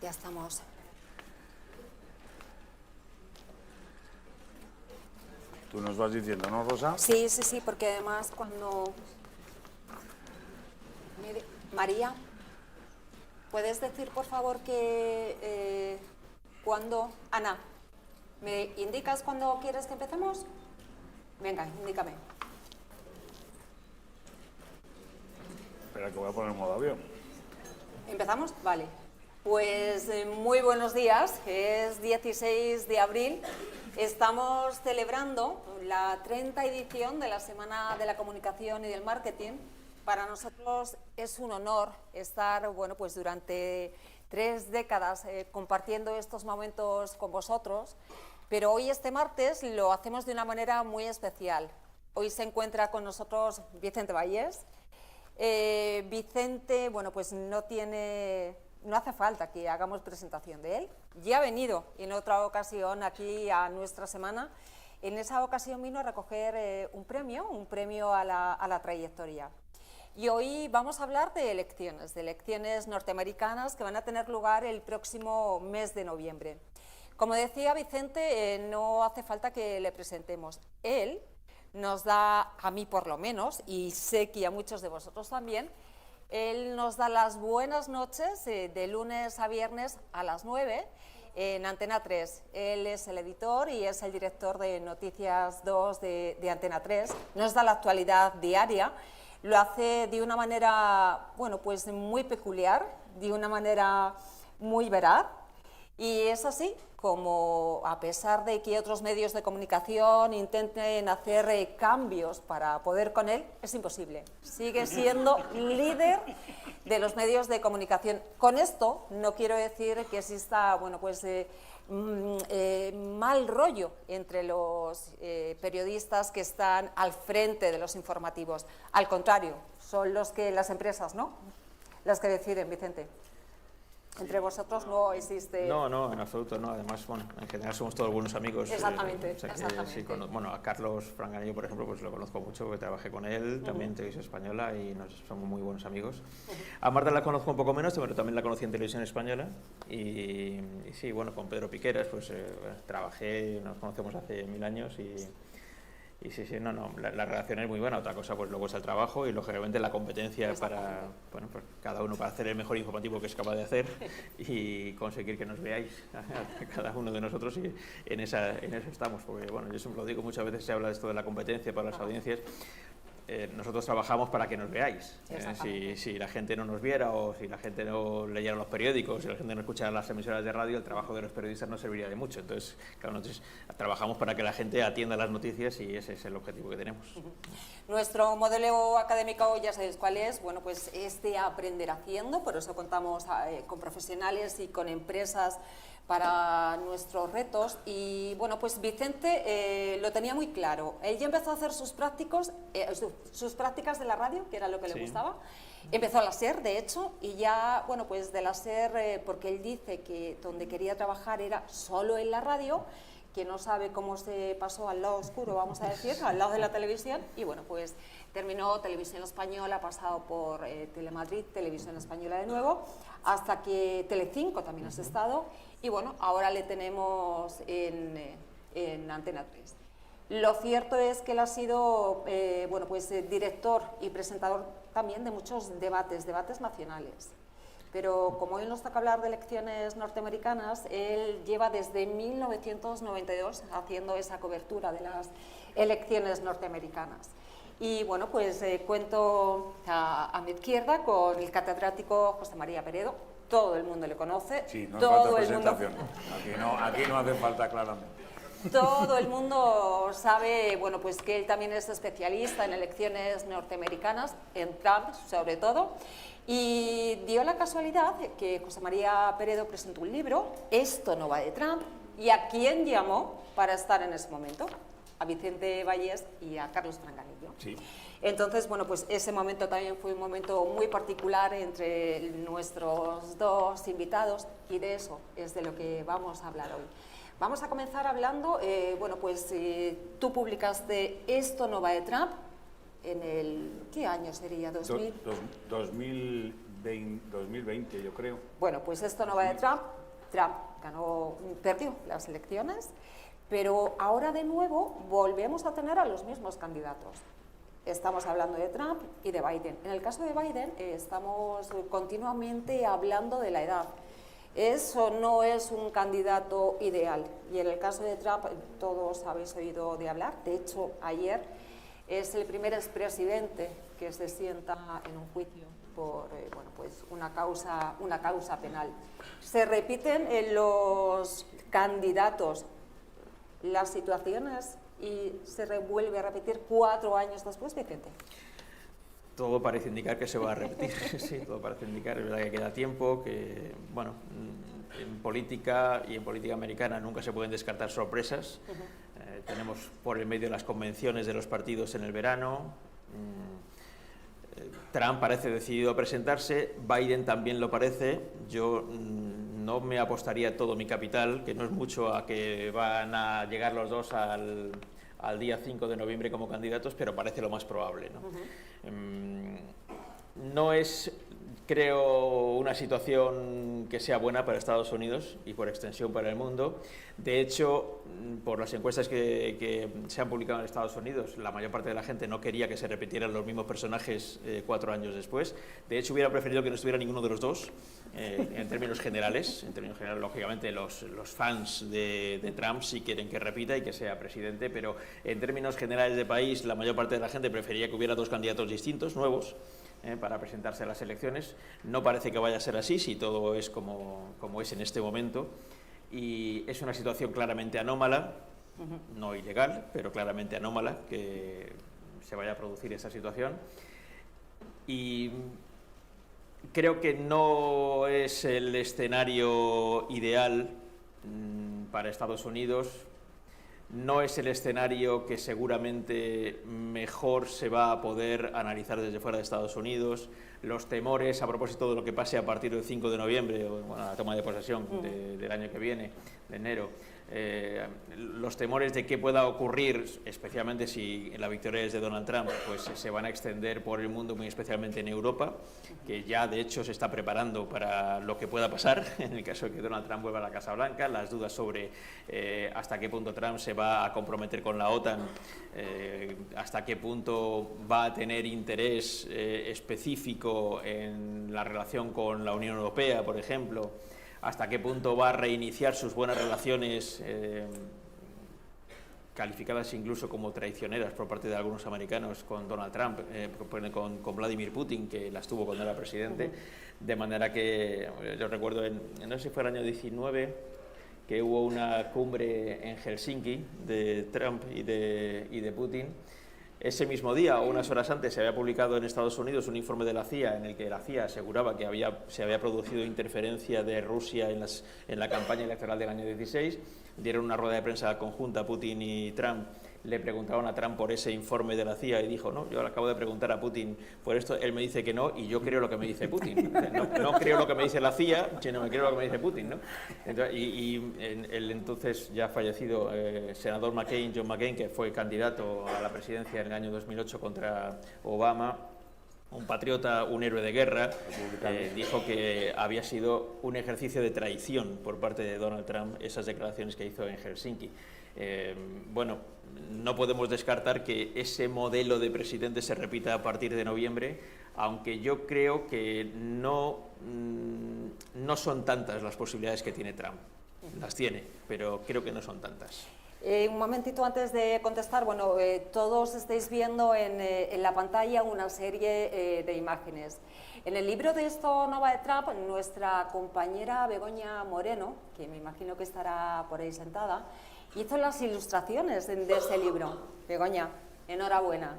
Ya estamos. Tú nos vas diciendo, ¿no, Rosa? Sí, sí, sí, porque además cuando... María, ¿puedes decir por favor que cuándo... Ana, ¿me indicas cuándo quieres que empecemos? Venga, indícame. Espera que voy a poner en modo avión. ¿Empezamos? Vale. Pues muy buenos días, es 16 de abril. Estamos celebrando la 30ª edición de la Semana de la Comunicación y del Marketing. Para nosotros es un honor estar, bueno, pues durante 3 décadas compartiendo estos momentos con vosotros, pero hoy, este martes, lo hacemos de una manera muy especial. Hoy se encuentra con nosotros Vicente Vallés. Vicente, bueno, pues no hace falta que hagamos presentación de él. Ya ha venido en otra ocasión aquí a nuestra semana. En esa ocasión vino a recoger un premio a la trayectoria. Y hoy vamos a hablar de elecciones norteamericanas que van a tener lugar el próximo mes de noviembre. Como decía Vicente, no hace falta que le presentemos. Él nos da, a mí por lo menos, y sé que a muchos de vosotros también, él nos da las buenas noches de lunes a viernes a las 9 en Antena 3. Él es el editor y es el director de Noticias 2 de Antena 3. Nos da la actualidad diaria. Lo hace de una manera, bueno, pues muy peculiar, de una manera muy veraz. Y es así como, a pesar de que otros medios de comunicación intenten hacer cambios para poder con él, es imposible. Sigue siendo líder de los medios de comunicación. Con esto no quiero decir que exista, bueno, pues mal rollo entre los periodistas que están al frente de los informativos. Al contrario, son las empresas, ¿no?, las que deciden, Vicente. Entre vosotros no existe... No, en absoluto, no. Además, bueno, en general somos todos buenos amigos. Exactamente, o sea que, exactamente. Sí, bueno, a Carlos Franganillo, por ejemplo, pues lo conozco mucho, porque trabajé con él, también en Televisión Española, y somos muy buenos amigos. A Marta la conozco un poco menos, pero también la conocí en Televisión Española. Y sí, bueno, con Pedro Piqueras, pues trabajé, nos conocemos hace 1000 años y sí, la relación es muy buena. Otra cosa, pues luego es el trabajo y lógicamente la competencia para, bueno, pues cada uno para hacer el mejor informativo que es capaz de hacer y conseguir que nos veáis a cada uno de nosotros, y en eso estamos, porque bueno, yo siempre lo digo, muchas veces se habla de esto de la competencia para las audiencias. Nosotros trabajamos para que nos veáis. Si la gente no nos viera, o si la gente no leyera los periódicos, si la gente no escuchara las emisoras de radio, el trabajo de los periodistas no serviría de mucho. Entonces, claro, nosotros trabajamos para que la gente atienda las noticias y ese es el objetivo que tenemos. Nuestro modelo académico, ya sabéis cuál es, bueno, pues es de aprender haciendo, por eso contamos con profesionales y con empresas para nuestros retos. Y bueno, pues Vicente lo tenía muy claro. Él ya empezó a hacer sus prácticas de la radio, que era lo que le gustaba. Empezó a la SER, de hecho, y ya, bueno, pues de la SER, porque él dice que donde quería trabajar era solo en la radio, que no sabe cómo se pasó al lado oscuro, vamos a decir, al lado de la televisión, y bueno, pues terminó Televisión Española, ha pasado por Telemadrid, Televisión Española de nuevo, hasta que Telecinco también has estado, y bueno, ahora le tenemos en Antena 3. Lo cierto es que él ha sido, bueno, pues director y presentador también de muchos debates nacionales. Pero como hoy nos toca hablar de elecciones norteamericanas, él lleva desde 1992 haciendo esa cobertura de las elecciones norteamericanas. Y bueno, pues cuento a mi izquierda con el catedrático José María Peredo. Todo el mundo le conoce. Sí, no todo hace el falta mundo. presentación. Aquí no hace falta, claramente. Todo el mundo sabe, bueno, pues que él también es especialista en elecciones norteamericanas, en Trump sobre todo, y dio la casualidad que José María Peredo presentó un libro, Esto no va de Trump, y ¿a quién llamó para estar en ese momento? A Vicente Vallés y a Carlos Franganillo. Sí. Entonces, bueno, pues ese momento también fue un momento muy particular entre nuestros dos invitados, y de eso es de lo que vamos a hablar hoy. Vamos a comenzar hablando, bueno, pues tú publicaste Esto no va de Trump en el... ¿Qué año sería? 2010. 2020, yo creo. Bueno, pues esto no va de Trump. Trump perdió las elecciones, pero ahora de nuevo volvemos a tener a los mismos candidatos. Estamos hablando de Trump y de Biden. En el caso de Biden estamos continuamente hablando de la edad. Eso no es un candidato ideal. Y en el caso de Trump, todos habéis oído de hablar. De hecho, ayer es el primer expresidente que se sienta en un juicio por bueno, pues una causa penal. Se repiten en los candidatos las situaciones y se vuelve a repetir 4 años después, Vicente. Todo parece indicar que se va a repetir, sí, todo parece indicar, es verdad que queda tiempo, que, bueno, en política y en política americana nunca se pueden descartar sorpresas. Tenemos por el medio las convenciones de los partidos en el verano. Trump parece decidido a presentarse, Biden también lo parece. Yo no me apostaría todo mi capital, que no es mucho, a que van a llegar los dos al día 5 de noviembre como candidatos, pero parece lo más probable, ¿no? No es, creo, una situación que sea buena para Estados Unidos y por extensión para el mundo. De hecho, por las encuestas que se han publicado en Estados Unidos, la mayor parte de la gente no quería que se repitieran los mismos personajes 4 años después. De hecho, hubiera preferido que no estuviera ninguno de los dos, en términos generales. En términos generales, lógicamente, los fans de Trump sí quieren que repita y que sea presidente, pero en términos generales de país, la mayor parte de la gente prefería que hubiera 2 candidatos distintos, nuevos, para presentarse a las elecciones. No parece que vaya a ser así, si todo es como es en este momento. Y es una situación claramente anómala, no ilegal, pero claramente anómala, que se vaya a producir esa situación. Y creo que no es el escenario ideal para Estados Unidos. No es el escenario que seguramente mejor se va a poder analizar desde fuera de Estados Unidos. Los temores a propósito de lo que pase a partir del 5 de noviembre, o bueno, la toma de posesión del año que viene, de enero, los temores de qué pueda ocurrir, especialmente si la victoria es de Donald Trump, pues se van a extender por el mundo, muy especialmente en Europa, que ya de hecho se está preparando para lo que pueda pasar en el caso de que Donald Trump vuelva a la Casa Blanca. Las dudas sobre hasta qué punto Trump se va a comprometer con la OTAN, hasta qué punto va a tener interés específico en la relación con la Unión Europea, por ejemplo, hasta qué punto va a reiniciar sus buenas relaciones, calificadas incluso como traicioneras por parte de algunos americanos, con Donald Trump, con Vladimir Putin, que las tuvo cuando era presidente. De manera que yo recuerdo, no sé si fue el año 19, que hubo una cumbre en Helsinki de Trump y de Putin. Ese mismo día o unas horas antes se había publicado en Estados Unidos un informe de la CIA en el que la CIA aseguraba que se había producido interferencia de Rusia en la campaña electoral del año 16. Dieron una rueda de prensa conjunta, Putin y Trump. Le preguntaron a Trump por ese informe de la CIA y dijo: no, yo le acabo de preguntar a Putin por esto, él me dice que no y yo creo lo que me dice Putin. No creo lo que me dice la CIA, sino me creo lo que me dice Putin, ¿no? Entonces, el entonces ya fallecido senador John McCain, que fue candidato a la presidencia en el año 2008 contra Obama, un patriota, un héroe de guerra, dijo que había sido un ejercicio de traición por parte de Donald Trump esas declaraciones que hizo en Helsinki. Bueno, no podemos descartar que ese modelo de presidente se repita a partir de noviembre, aunque yo creo que no son tantas las posibilidades que tiene Trump. Las tiene, pero creo que no son tantas. Un momentito antes de contestar, bueno, todos estáis viendo en la pantalla una serie de imágenes. En el libro de Esto no va de Trump, nuestra compañera Begoña Moreno, que me imagino que estará por ahí sentada, hizo las ilustraciones de ese libro. Begoña, enhorabuena.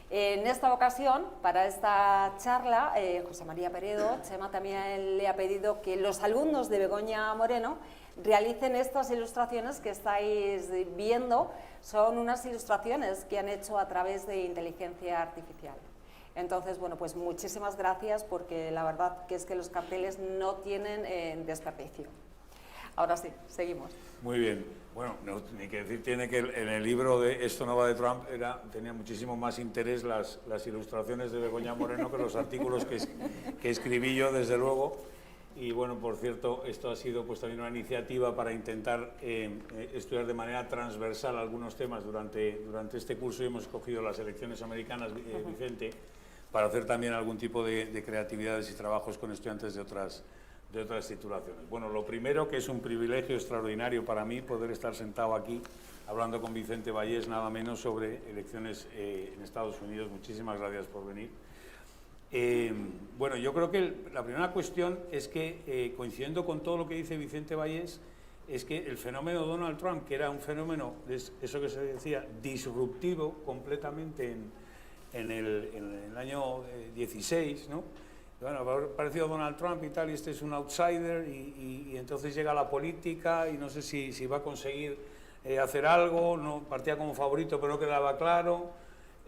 En esta ocasión, para esta charla, José María Peredo, Chema, también le ha pedido que los alumnos de Begoña Moreno realicen estas ilustraciones que estáis viendo. Son unas ilustraciones que han hecho a través de inteligencia artificial. Entonces, bueno, pues muchísimas gracias, porque la verdad que es que los carteles no tienen desperdicio. Ahora sí, seguimos. Muy bien. Bueno, ni que decir tiene que en el libro de Esto no va de Trump tenía muchísimo más interés las ilustraciones de Begoña Moreno que los artículos que escribí yo, desde luego. Y bueno, por cierto, esto ha sido pues también una iniciativa para intentar estudiar de manera transversal algunos temas durante este curso, y hemos escogido las elecciones americanas, Vicente, para hacer también algún tipo de creatividades y trabajos con estudiantes de otras titulaciones. Bueno, lo primero, que es un privilegio extraordinario para mí poder estar sentado aquí hablando con Vicente Vallés, nada menos, sobre elecciones en Estados Unidos. Muchísimas gracias por venir. Bueno, yo creo que la primera cuestión es que, coincidiendo con todo lo que dice Vicente Vallés, es que el fenómeno Donald Trump, que era un fenómeno, eso que se decía, disruptivo completamente en el año 16, ¿no? Bueno, ha aparecido Donald Trump y tal, y este es un outsider, y entonces llega a la política y no sé si va a conseguir hacer algo, no, partía como favorito pero no quedaba claro,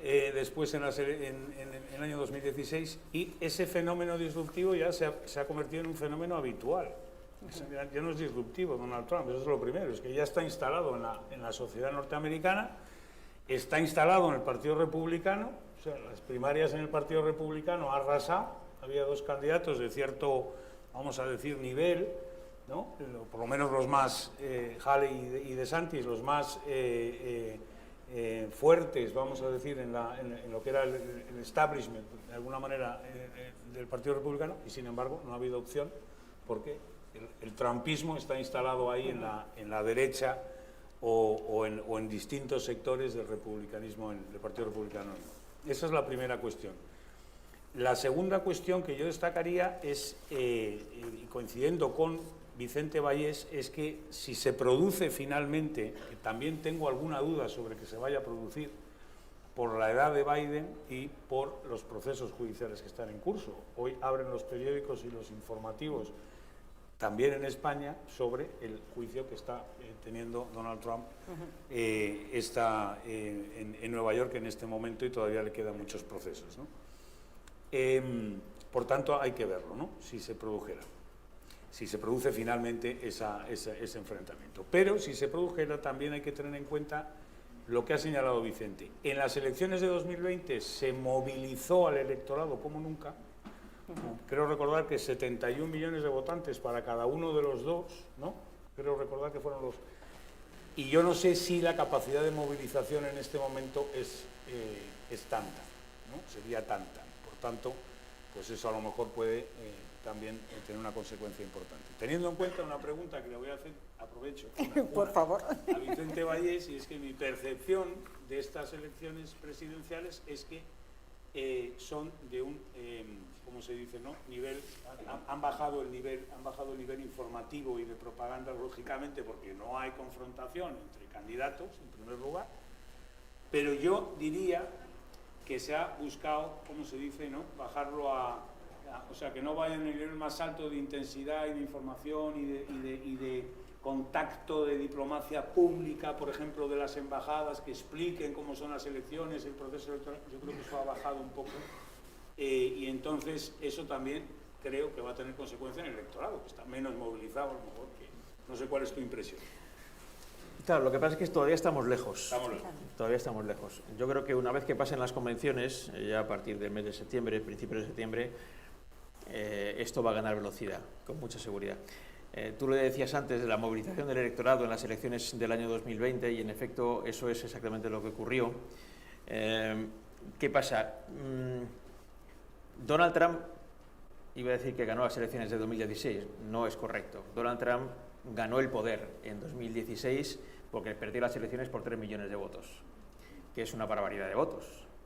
después en el año 2016, y ese fenómeno disruptivo ya se ha convertido en un fenómeno habitual. Ya no es disruptivo Donald Trump, eso es lo primero, es que ya está instalado en la sociedad norteamericana, está instalado en el Partido Republicano, o sea, las primarias en el Partido Republicano ha arrasado. Había dos candidatos de cierto, vamos a decir, nivel, ¿no? Por lo menos los más, Haley y DeSantis, los más fuertes, vamos a decir, en lo que era el establishment, de alguna manera, del Partido Republicano, y sin embargo no ha habido opción, porque el trumpismo está instalado ahí en la derecha o en distintos sectores del republicanismo, del Partido Republicano. Esa es la primera cuestión. La segunda cuestión que yo destacaría es, y coincidiendo con Vicente Vallés, es que si se produce finalmente, que también tengo alguna duda sobre que se vaya a producir, por la edad de Biden y por los procesos judiciales que están en curso. Hoy abren los periódicos y los informativos, también en España, sobre el juicio que está teniendo Donald Trump en Nueva York en este momento, y todavía le quedan muchos procesos, ¿no? Por tanto, hay que verlo, ¿no? Si se produjera, si se produce finalmente ese enfrentamiento. Pero si se produjera, también hay que tener en cuenta lo que ha señalado Vicente. En las elecciones de 2020 se movilizó al electorado como nunca. Creo recordar que 71 millones de votantes para cada uno de los dos, ¿no? Creo recordar que fueron los... Y yo no sé si la capacidad de movilización en este momento es tanta, ¿no? Sería tanta. Por tanto, pues eso a lo mejor puede también tener una consecuencia importante. Teniendo en cuenta una pregunta que le voy a hacer, aprovecho, por favor, a Vicente Vallés, y es que mi percepción de estas elecciones presidenciales es que son de un, ¿cómo se dice, no? Nivel, han bajado el nivel informativo y de propaganda, lógicamente, porque no hay confrontación entre candidatos, en primer lugar, pero yo diría que se ha buscado, ¿cómo se dice, no? Bajarlo o sea, que no vaya en el nivel más alto de intensidad y de información y de contacto, de diplomacia pública, por ejemplo, de las embajadas, que expliquen cómo son las elecciones, el proceso electoral. Yo creo que eso ha bajado un poco, y entonces eso también creo que va a tener consecuencias en el electorado, que está menos movilizado a lo mejor. No sé cuál es tu impresión. Claro, lo que pasa es que todavía estamos lejos. Todavía estamos lejos. Yo creo que una vez que pasen las convenciones, ya a partir del mes de septiembre, principios de septiembre, esto va a ganar velocidad, con mucha seguridad. Tú lo decías antes de la movilización del electorado en las elecciones del año 2020, y en efecto eso es exactamente lo que ocurrió. ¿Qué pasa? Donald Trump, iba a decir que ganó las elecciones de 2016, no es correcto. Donald Trump ganó el poder en 2016 porque perdió las elecciones por 3 millones de votos, que es una barbaridad de votos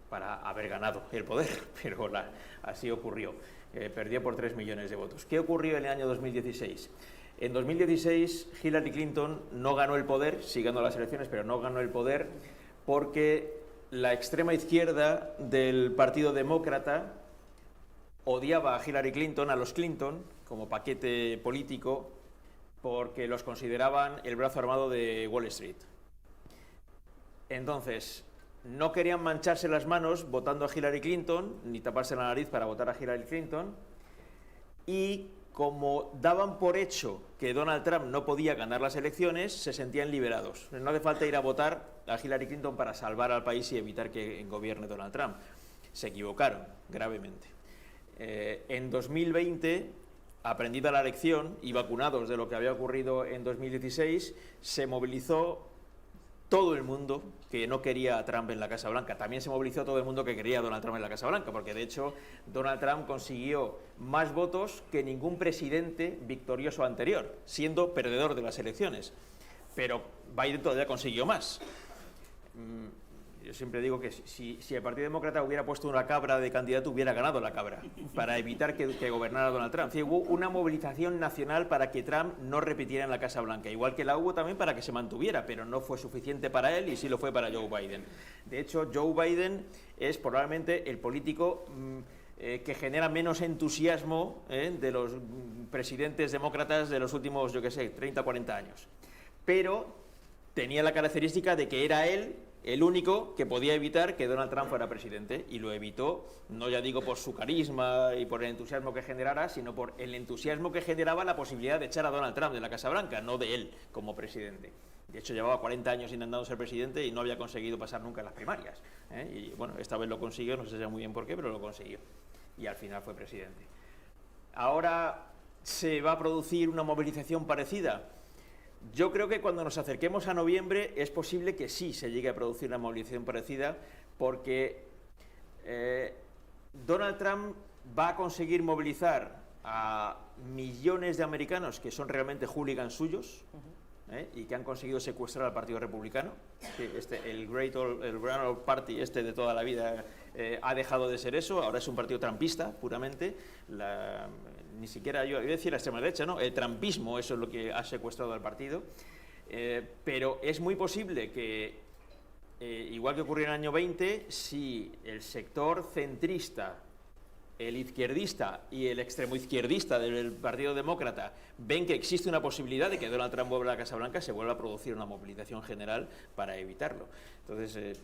para haber ganado el poder, pero así ocurrió. Perdió por 3 millones de votos. ¿Qué ocurrió en el año 2016? En 2016 Hillary Clinton no ganó el poder, sí ganó las elecciones, pero no ganó el poder porque la extrema izquierda del Partido Demócrata odiaba a Hillary Clinton, a los Clinton, como paquete político, porque los consideraban el brazo armado de Wall Street. Entonces, no querían mancharse las manos votando a Hillary Clinton, ni taparse la nariz para votar a Hillary Clinton, y como daban por hecho que Donald Trump no podía ganar las elecciones, se sentían liberados. No hace falta ir a votar a Hillary Clinton para salvar al país y evitar que gobierne Donald Trump. Se equivocaron gravemente. En 2020, aprendida la lección y vacunados de lo que había ocurrido en 2016, se movilizó todo el mundo que no quería a Trump en la Casa Blanca. También se movilizó todo el mundo que quería a Donald Trump en la Casa Blanca, porque de hecho Donald Trump consiguió más votos que ningún presidente victorioso anterior, siendo perdedor de las elecciones. Pero Biden todavía consiguió más. Yo siempre digo que si el Partido Demócrata hubiera puesto una cabra de candidato, hubiera ganado la cabra, para evitar que gobernara Donald Trump. Sí, hubo una movilización nacional para que Trump no repitiera en la Casa Blanca, igual que la hubo también para que se mantuviera, pero no fue suficiente para él y sí lo fue para Joe Biden. De hecho, Joe Biden es probablemente el político que genera menos entusiasmo de los presidentes demócratas de los últimos, yo qué sé, 30 o 40 años. Pero tenía la característica de que era él el único que podía evitar que Donald Trump fuera presidente, y lo evitó, no ya digo por su carisma y por el entusiasmo que generara, sino por el entusiasmo que generaba la posibilidad de echar a Donald Trump de la Casa Blanca, no de él como presidente. De hecho, llevaba 40 años intentando ser presidente y no había conseguido pasar nunca las primarias. Y bueno, esta vez lo consiguió, no sé muy bien por qué, pero lo consiguió. Y al final fue presidente. Ahora se va a producir una movilización parecida. Yo creo que cuando nos acerquemos a noviembre es posible que sí se llegue a producir una movilización parecida, porque Donald Trump va a conseguir movilizar a millones de americanos que son realmente hooligans suyos, y que han conseguido secuestrar al Partido Republicano. El Grand Old Party de toda la vida ha dejado de ser eso, ahora es un partido trumpista puramente. Ni siquiera yo iba a decir la extrema derecha, ¿no? El trumpismo, eso es lo que ha secuestrado al partido. Pero es muy posible que, igual que ocurrió en el año 20, si el sector centrista, el izquierdista y el extremo izquierdista del Partido Demócrata ven que existe una posibilidad de que Donald Trump vuelva a la Casa Blanca, se vuelva a producir una movilización general para evitarlo. Entonces,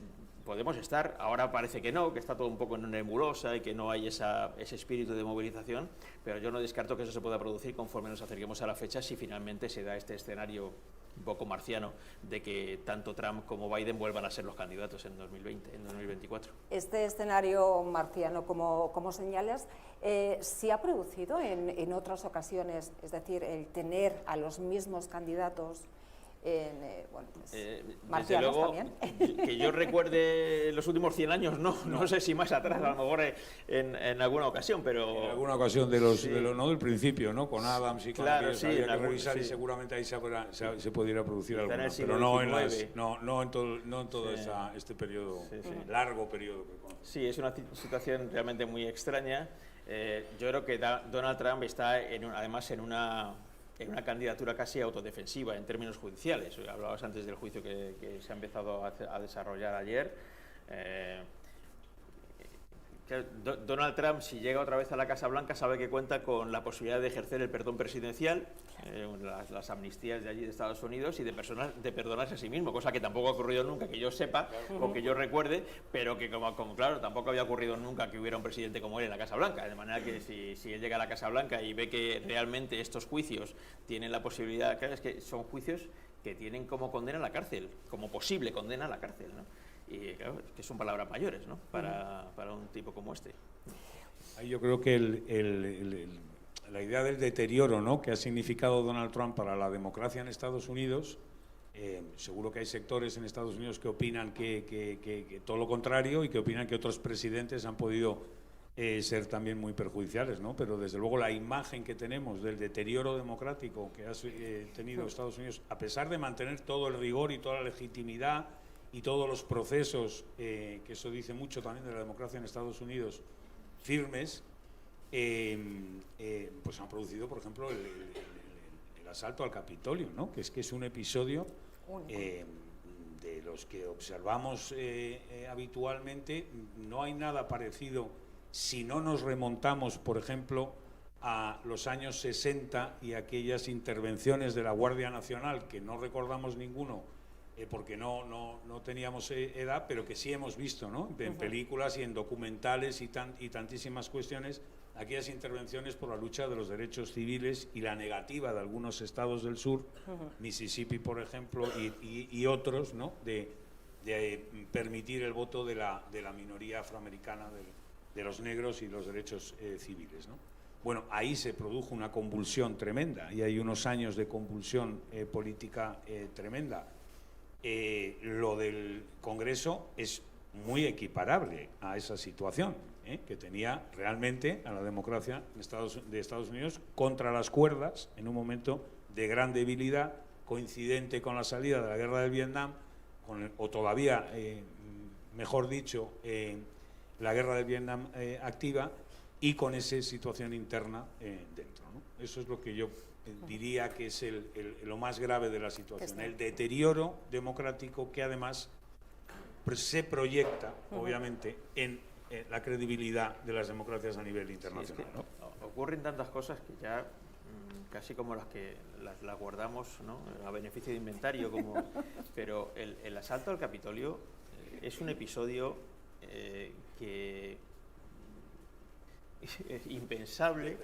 podemos estar, ahora parece que no, que está todo un poco en una nebulosa y que no hay ese espíritu de movilización, pero yo no descarto que eso se pueda producir conforme nos acerquemos a la fecha, si finalmente se da este escenario un poco marciano de que tanto Trump como Biden vuelvan a ser los candidatos en 2024. Este escenario marciano, como señalas, ¿se ha producido en otras ocasiones? Es decir, el tener a los mismos candidatos marcianos luego, también. Que yo recuerde los últimos 100 años, no sé si más atrás, a lo mejor en alguna ocasión, pero... En alguna ocasión no del principio, ¿no? Con Adams y con aquellos, sí, había que revisar, y seguramente ahí se pudiera producir alguna, pero no en todo este periodo, largo periodo que conocemos. Sí, es una situación realmente muy extraña. Yo creo que Donald Trump está además en una candidatura casi autodefensiva en términos judiciales. Hablabas antes del juicio que se ha empezado a desarrollar ayer. Donald Trump, si llega otra vez a la Casa Blanca, sabe que cuenta con la posibilidad de ejercer el perdón presidencial, las amnistías de allí de Estados Unidos, y de perdonarse a sí mismo, cosa que tampoco ha ocurrido nunca, que yo sepa o que yo recuerde, pero que como claro, tampoco había ocurrido nunca que hubiera un presidente como él en la Casa Blanca, de manera que si él llega a la Casa Blanca y ve que realmente estos juicios tienen la posibilidad, claro, es que son juicios que tienen como condena a la cárcel, como posible condena a la cárcel, ¿no? Y claro, que son palabras mayores, ¿no? Para un tipo como este. Yo creo que la idea del deterioro, ¿no?, que ha significado Donald Trump para la democracia en Estados Unidos, seguro que hay sectores en Estados Unidos que opinan que todo lo contrario, y que opinan que otros presidentes han podido ser también muy perjudiciales, ¿no? Pero desde luego la imagen que tenemos del deterioro democrático que ha tenido Estados Unidos, a pesar de mantener todo el rigor y toda la legitimidad y todos los procesos, que eso dice mucho también de la democracia en Estados Unidos, firmes, pues han producido, por ejemplo, el asalto al Capitolio, ¿no? Que es un episodio de los que observamos habitualmente. No hay nada parecido si no nos remontamos, por ejemplo, a los años 60 y aquellas intervenciones de la Guardia Nacional, que no recordamos ninguno, porque no teníamos edad, pero que sí hemos visto, ¿no?, en películas y en documentales y tantísimas cuestiones, aquellas intervenciones por la lucha de los derechos civiles y la negativa de algunos estados del sur, Mississippi, por ejemplo, y otros, ¿no?, de permitir el voto de la minoría afroamericana, de los negros y los derechos civiles, ¿no? Bueno, ahí se produjo una convulsión tremenda y hay unos años de convulsión política tremenda. Lo del Congreso es muy equiparable a esa situación, que tenía realmente a la democracia de Estados Unidos contra las cuerdas en un momento de gran debilidad, coincidente con la salida de la guerra del Vietnam, o todavía, mejor dicho, la guerra del Vietnam activa, y con esa situación interna dentro, ¿no? Eso es lo que yo diría que es lo más grave de la situación, el deterioro democrático que además se proyecta, obviamente, en la credibilidad de las democracias a nivel internacional. Sí, es que ocurren tantas cosas que ya casi como las que las guardamos, ¿no?, a beneficio de inventario, pero el asalto al Capitolio es un episodio que impensable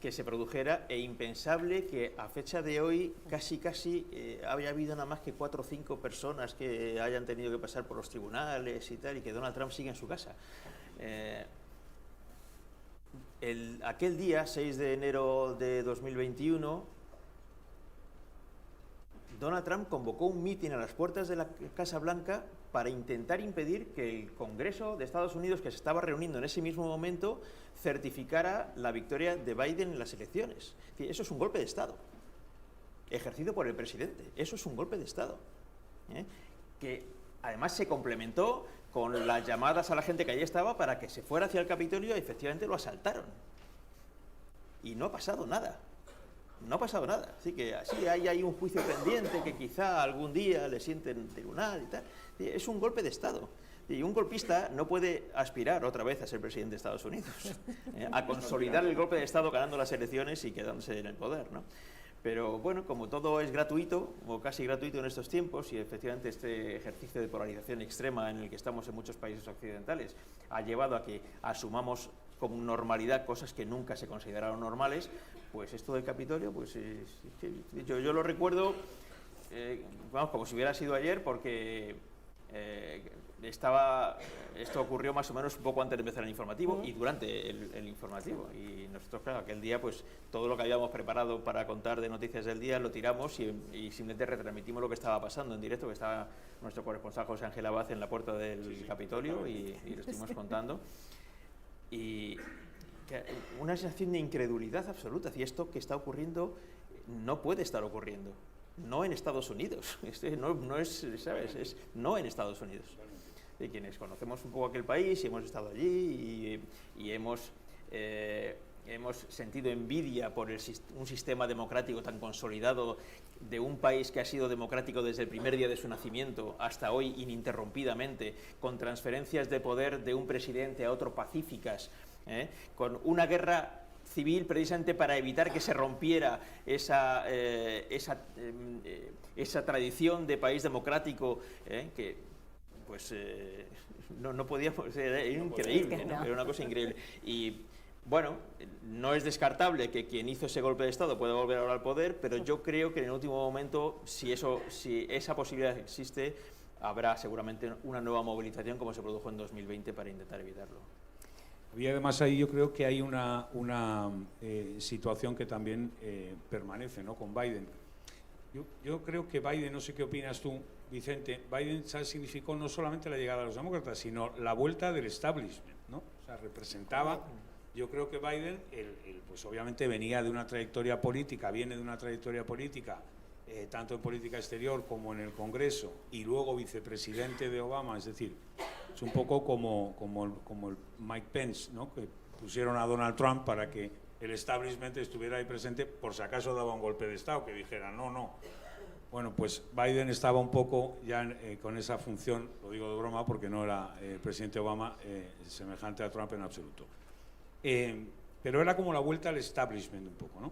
que se produjera, e impensable que a fecha de hoy casi haya habido nada más que 4 o 5 personas que hayan tenido que pasar por los tribunales y tal, y que Donald Trump siga en su casa. Aquel día, 6 de enero de 2021, Donald Trump convocó un mitin a las puertas de la Casa Blanca para intentar impedir que el Congreso de Estados Unidos, que se estaba reuniendo en ese mismo momento, certificara la victoria de Biden en las elecciones. Eso es un golpe de Estado, ejercido por el presidente. Eso es un golpe de Estado, que además se complementó con las llamadas a la gente que allí estaba para que se fuera hacia el Capitolio, y efectivamente lo asaltaron. Y no ha pasado nada. No ha pasado nada. Así que así hay un juicio pendiente que quizá algún día le sienten en tribunal y tal. Es un golpe de Estado. Y un golpista no puede aspirar otra vez a ser presidente de Estados Unidos, a consolidar el golpe de Estado ganando las elecciones y quedándose en el poder, ¿no? Pero bueno, como todo es gratuito, o casi gratuito en estos tiempos, y efectivamente este ejercicio de polarización extrema en el que estamos en muchos países occidentales ha llevado a que asumamos como normalidad cosas que nunca se consideraron normales, pues esto del Capitolio, pues yo lo recuerdo, vamos, como si hubiera sido ayer, porque esto ocurrió más o menos un poco antes de empezar el informativo y durante el informativo, y nosotros, claro, aquel día pues todo lo que habíamos preparado para contar de noticias del día lo tiramos y simplemente retransmitimos lo que estaba pasando en directo, que estaba nuestro corresponsal José Ángel Abad en la puerta del Capitolio y lo estuvimos contando, y una sensación de incredulidad absoluta. Y esto que está ocurriendo no puede estar ocurriendo, no en Estados Unidos, no es, ¿sabes?, es no en Estados Unidos. De quienes conocemos un poco aquel país y hemos estado allí y hemos sentido envidia por un sistema democrático tan consolidado de un país que ha sido democrático desde el primer día de su nacimiento hasta hoy ininterrumpidamente, con transferencias de poder de un presidente a otro pacíficas, con una guerra civil precisamente para evitar que se rompiera esa tradición de país democrático, que pues no podíamos, era increíble, ¿no? Era una cosa increíble. Y bueno, no es descartable que quien hizo ese golpe de Estado pueda volver ahora al poder, pero yo creo que en el último momento, si esa posibilidad existe, habrá seguramente una nueva movilización como se produjo en 2020 para intentar evitarlo. Y además ahí yo creo que hay una situación que también permanece, ¿no?, con Biden. Yo creo que Biden, no sé qué opinas tú, Vicente, Biden significó no solamente la llegada de los demócratas, sino la vuelta del establishment, ¿no? O sea, representaba, yo creo que Biden, pues obviamente venía de una trayectoria política, viene de una trayectoria política, tanto en política exterior como en el Congreso, y luego vicepresidente de Obama, es decir, es un poco como el Mike Pence, ¿no?, que pusieron a Donald Trump para que el establishment estuviera ahí presente por si acaso daba un golpe de Estado, que dijera no. Bueno, pues Biden estaba un poco ya con esa función, lo digo de broma porque no era el presidente Obama semejante a Trump en absoluto. Pero era como la vuelta al establishment un poco, ¿no?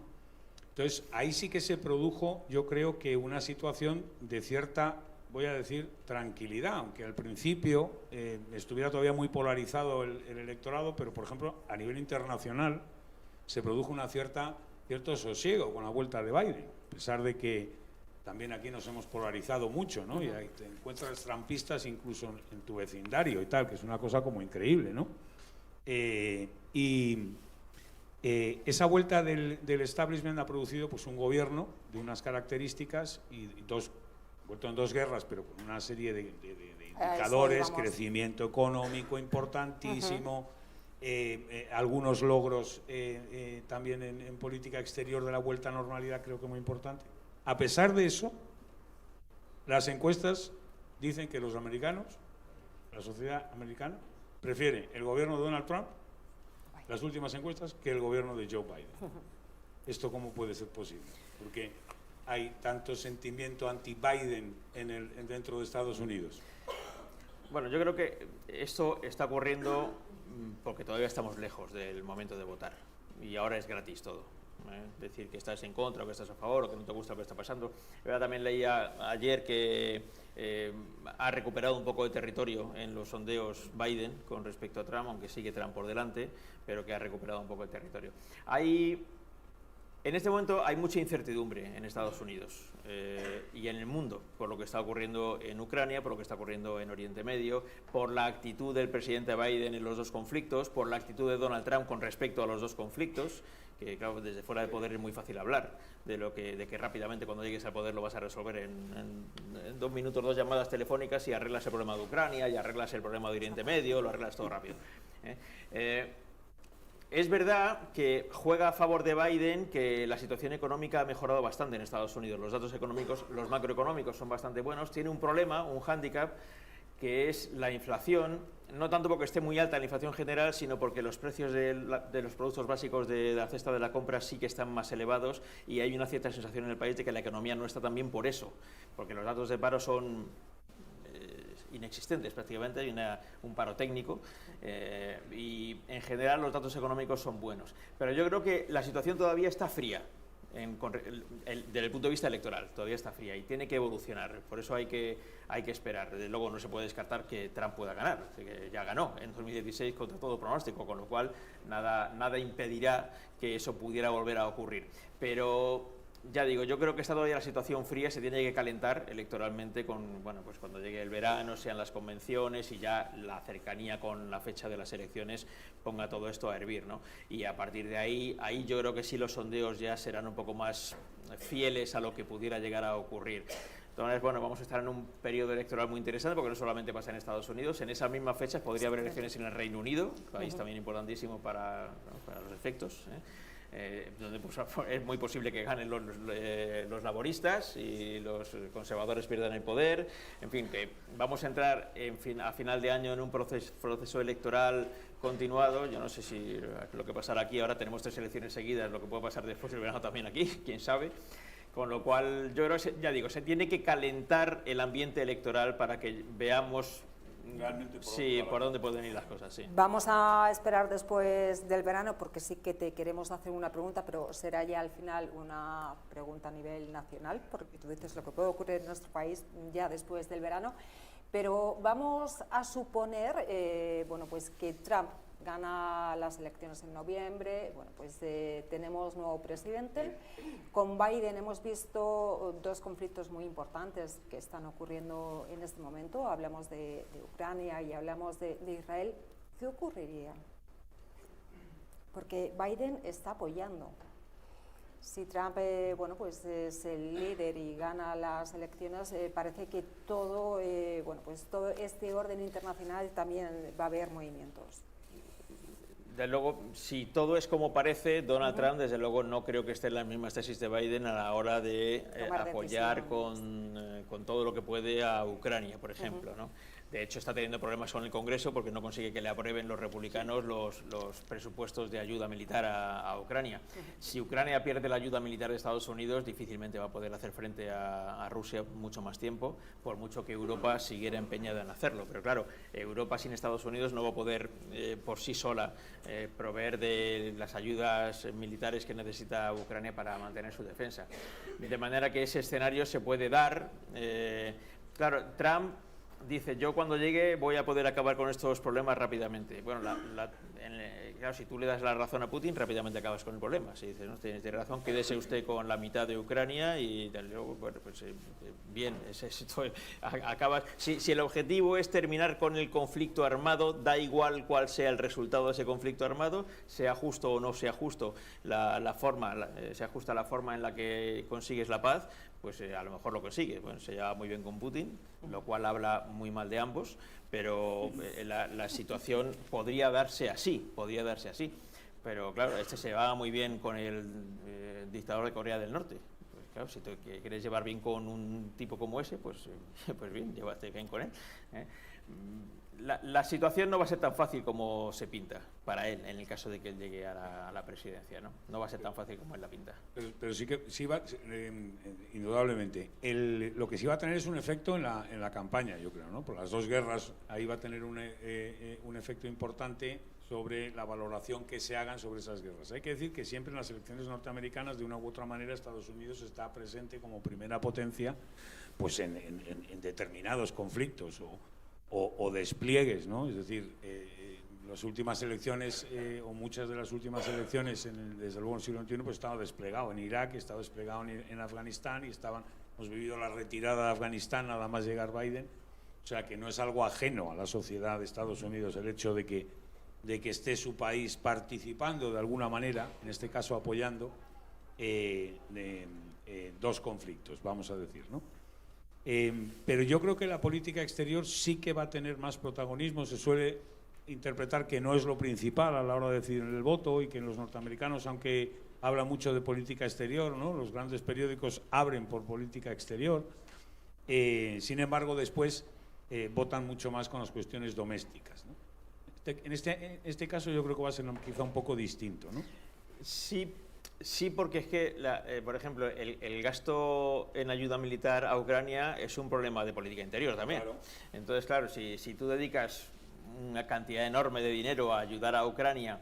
Entonces, ahí sí que se produjo, yo creo que una situación de cierta voy a decir, tranquilidad, aunque al principio estuviera todavía muy polarizado el electorado, pero por ejemplo a nivel internacional se produjo cierto sosiego con la vuelta de Biden, a pesar de que también aquí nos hemos polarizado mucho, ¿no? Y ahí te encuentras trampistas incluso en tu vecindario y tal, que es una cosa como increíble, ¿no? Esa vuelta del establishment ha producido pues un gobierno de unas características y vuelto en dos guerras, pero con una serie de indicadores, crecimiento económico importantísimo, algunos logros también en política exterior de la vuelta a normalidad, creo que muy importante. A pesar de eso, las encuestas dicen que los americanos, la sociedad americana, prefiere el gobierno de Donald Trump, las últimas encuestas, que el gobierno de Joe Biden. ¿Esto cómo puede ser posible? Porque hay tanto sentimiento anti-Biden dentro de Estados Unidos. Bueno, yo creo que esto está ocurriendo porque todavía estamos lejos del momento de votar y ahora es gratis todo. Decir que estás en contra o que estás a favor o que no te gusta lo que está pasando. Yo también leía ayer que ha recuperado un poco de territorio en los sondeos Biden con respecto a Trump, aunque sigue Trump por delante, pero que ha recuperado un poco de territorio. En este momento hay mucha incertidumbre en Estados Unidos y en el mundo por lo que está ocurriendo en Ucrania, por lo que está ocurriendo en Oriente Medio, por la actitud del presidente Biden en los dos conflictos, por la actitud de Donald Trump con respecto a los dos conflictos, que claro, desde fuera de poder es muy fácil hablar de que rápidamente cuando llegues al poder lo vas a resolver en 2 minutos, 2 llamadas telefónicas y arreglas el problema de Ucrania y arreglas el problema de Oriente Medio, lo arreglas todo rápido. Es verdad que juega a favor de Biden que la situación económica ha mejorado bastante en Estados Unidos. Los datos económicos, los macroeconómicos son bastante buenos. Tiene un problema, un hándicap, que es la inflación, no tanto porque esté muy alta la inflación general, sino porque los precios de los productos básicos de la cesta de la compra sí que están más elevados y hay una cierta sensación en el país de que la economía no está tan bien por eso, porque los datos de paro son inexistentes prácticamente, hay un paro técnico y en general los datos económicos son buenos. Pero yo creo que la situación todavía está fría. Desde el punto de vista electoral, todavía está fría y tiene que evolucionar, por eso hay que esperar. Desde luego no se puede descartar que Trump pueda ganar, que ya ganó en 2016 contra todo pronóstico, con lo cual nada impedirá que eso pudiera volver a ocurrir. Pero ya digo, yo creo que está todavía la situación fría, se tiene que calentar electoralmente pues cuando llegue el verano, sean las convenciones y ya la cercanía con la fecha de las elecciones ponga todo esto a hervir, ¿no? Y a partir de ahí yo creo que sí los sondeos ya serán un poco más fieles a lo que pudiera llegar a ocurrir. Entonces, bueno, vamos a estar en un periodo electoral muy interesante porque no solamente pasa en Estados Unidos, en esas mismas fechas podría haber elecciones en el Reino Unido, país también importantísimo para los efectos, donde pues, es muy posible que ganen los laboristas y los conservadores pierdan el poder. En fin, que vamos a entrar a final de año en un proceso electoral continuado. Yo no sé si lo que pasará aquí, ahora tenemos 3 elecciones seguidas, lo que puede pasar después del verano también aquí, quién sabe. Con lo cual, yo creo que, ya digo, se tiene que calentar el ambiente electoral para que veamos realmente por dónde pueden ir las cosas, sí. Vamos a esperar después del verano porque sí que te queremos hacer una pregunta, pero será ya al final una pregunta a nivel nacional, porque tú dices lo que puede ocurrir en nuestro país ya después del verano, pero vamos a suponer bueno, pues que Trump gana las elecciones en noviembre, bueno, pues tenemos nuevo presidente. Con Biden hemos visto 2 conflictos muy importantes que están ocurriendo en este momento. Hablamos de Ucrania y hablamos de Israel. ¿Qué ocurriría? Porque Biden está apoyando. Si Trump bueno, pues es el líder y gana las elecciones, parece que todo este orden internacional también va a haber movimientos. Desde luego, si todo es como parece, Donald Trump, desde luego, no creo que esté en las mismas tesis de Biden a la hora de apoyar con todo lo que puede a Ucrania, por ejemplo, ¿no? De hecho, está teniendo problemas con el Congreso porque no consigue que le aprueben los republicanos los presupuestos de ayuda militar a Ucrania. Si Ucrania pierde la ayuda militar de Estados Unidos, difícilmente va a poder hacer frente a Rusia mucho más tiempo, por mucho que Europa siguiera empeñada en hacerlo. Pero claro, Europa sin Estados Unidos no va a poder por sí sola proveer de las ayudas militares que necesita Ucrania para mantener su defensa. De manera que ese escenario se puede dar, Claro, Trump dice, yo cuando llegue voy a poder acabar con estos problemas rápidamente. Bueno, claro, si tú le das la razón a Putin, rápidamente acabas con el problema. Si dices, no, tiene razón, quédese usted con la mitad de Ucrania y luego, bueno, pues bien, acabas. Si el objetivo es terminar con el conflicto armado, da igual cuál sea el resultado de ese conflicto armado, sea justo o no sea justo se ajusta la forma en la que consigues la paz, pues a lo mejor lo consigue. Bueno, se lleva muy bien con Putin, lo cual habla muy mal de ambos, pero la situación podría darse así, pero claro, se va muy bien con el dictador de Corea del Norte. Pues claro, si te quieres llevar bien con un tipo como ese, pues bien, llévate bien con él, ¿eh? La situación no va a ser tan fácil como se pinta para él, en el caso de que él llegue a la presidencia, ¿no? No va a ser tan fácil como él la pinta. Pero sí va, indudablemente. Lo que sí va a tener es un efecto en la campaña, yo creo, ¿no? Por las dos guerras, ahí va a tener un efecto importante sobre la valoración que se hagan sobre esas guerras. Hay que decir que siempre en las elecciones norteamericanas, de una u otra manera, Estados Unidos está presente como primera potencia, pues en determinados conflictos o despliegues, ¿no? Es decir, las últimas elecciones o muchas de las últimas elecciones, desde luego en el siglo XXI, pues estaba desplegado en Irak, estaba desplegado en Afganistán y hemos vivido la retirada de Afganistán nada más llegar Biden. O sea que no es algo ajeno a la sociedad de Estados Unidos el hecho de que esté su país participando de alguna manera, en este caso apoyando dos conflictos, vamos a decir, ¿no? Pero yo creo que la política exterior sí que va a tener más protagonismo. Se suele interpretar que no es lo principal a la hora de decidir el voto y que los norteamericanos, aunque habla mucho de política exterior, ¿no? Los grandes periódicos abren por política exterior, sin embargo después votan mucho más con las cuestiones domésticas, ¿no? En este caso yo creo que va a ser quizá un poco distinto, ¿no? Sí, porque es que, por ejemplo, el gasto en ayuda militar a Ucrania es un problema de política interior también. Claro. Entonces, claro, si tú dedicas una cantidad enorme de dinero a ayudar a Ucrania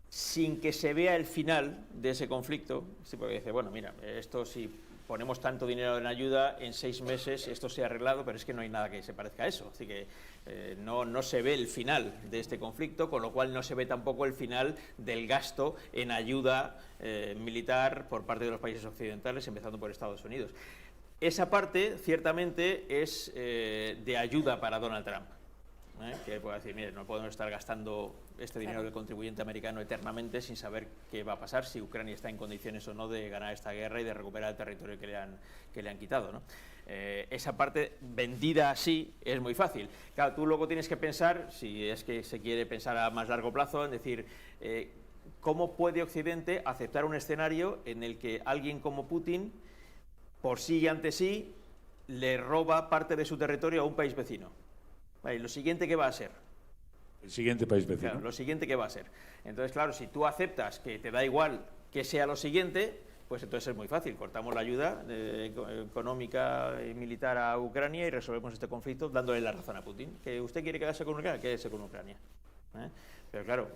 sin que se vea el final de ese conflicto, sí, porque dice, bueno, mira, esto si ponemos tanto dinero en ayuda, en 6 meses esto se ha arreglado, pero es que no hay nada que se parezca a eso. Así que no se ve el final de este conflicto, con lo cual no se ve tampoco el final del gasto en ayuda militar por parte de los países occidentales, empezando por Estados Unidos. Esa parte, ciertamente, es de ayuda para Donald Trump. Que pueda decir, mire, no podemos estar gastando este dinero del contribuyente americano eternamente sin saber qué va a pasar, si Ucrania está en condiciones o no de ganar esta guerra y de recuperar el territorio que le han quitado, ¿no? Esa parte vendida así es muy fácil. Claro, tú luego tienes que pensar, si es que se quiere pensar a más largo plazo, en decir, ¿cómo puede Occidente aceptar un escenario en el que alguien como Putin, por sí y ante sí, le roba parte de su territorio a un país vecino? Vale, ¿lo siguiente qué va a ser? El siguiente país vecino. Claro, lo siguiente qué va a ser. Entonces, claro, si tú aceptas que te da igual que sea lo siguiente, pues entonces es muy fácil. Cortamos la ayuda económica y militar a Ucrania y resolvemos este conflicto dándole la razón a Putin. ¿Que usted quiere quedarse con Ucrania? Quédese con Ucrania. Pero claro,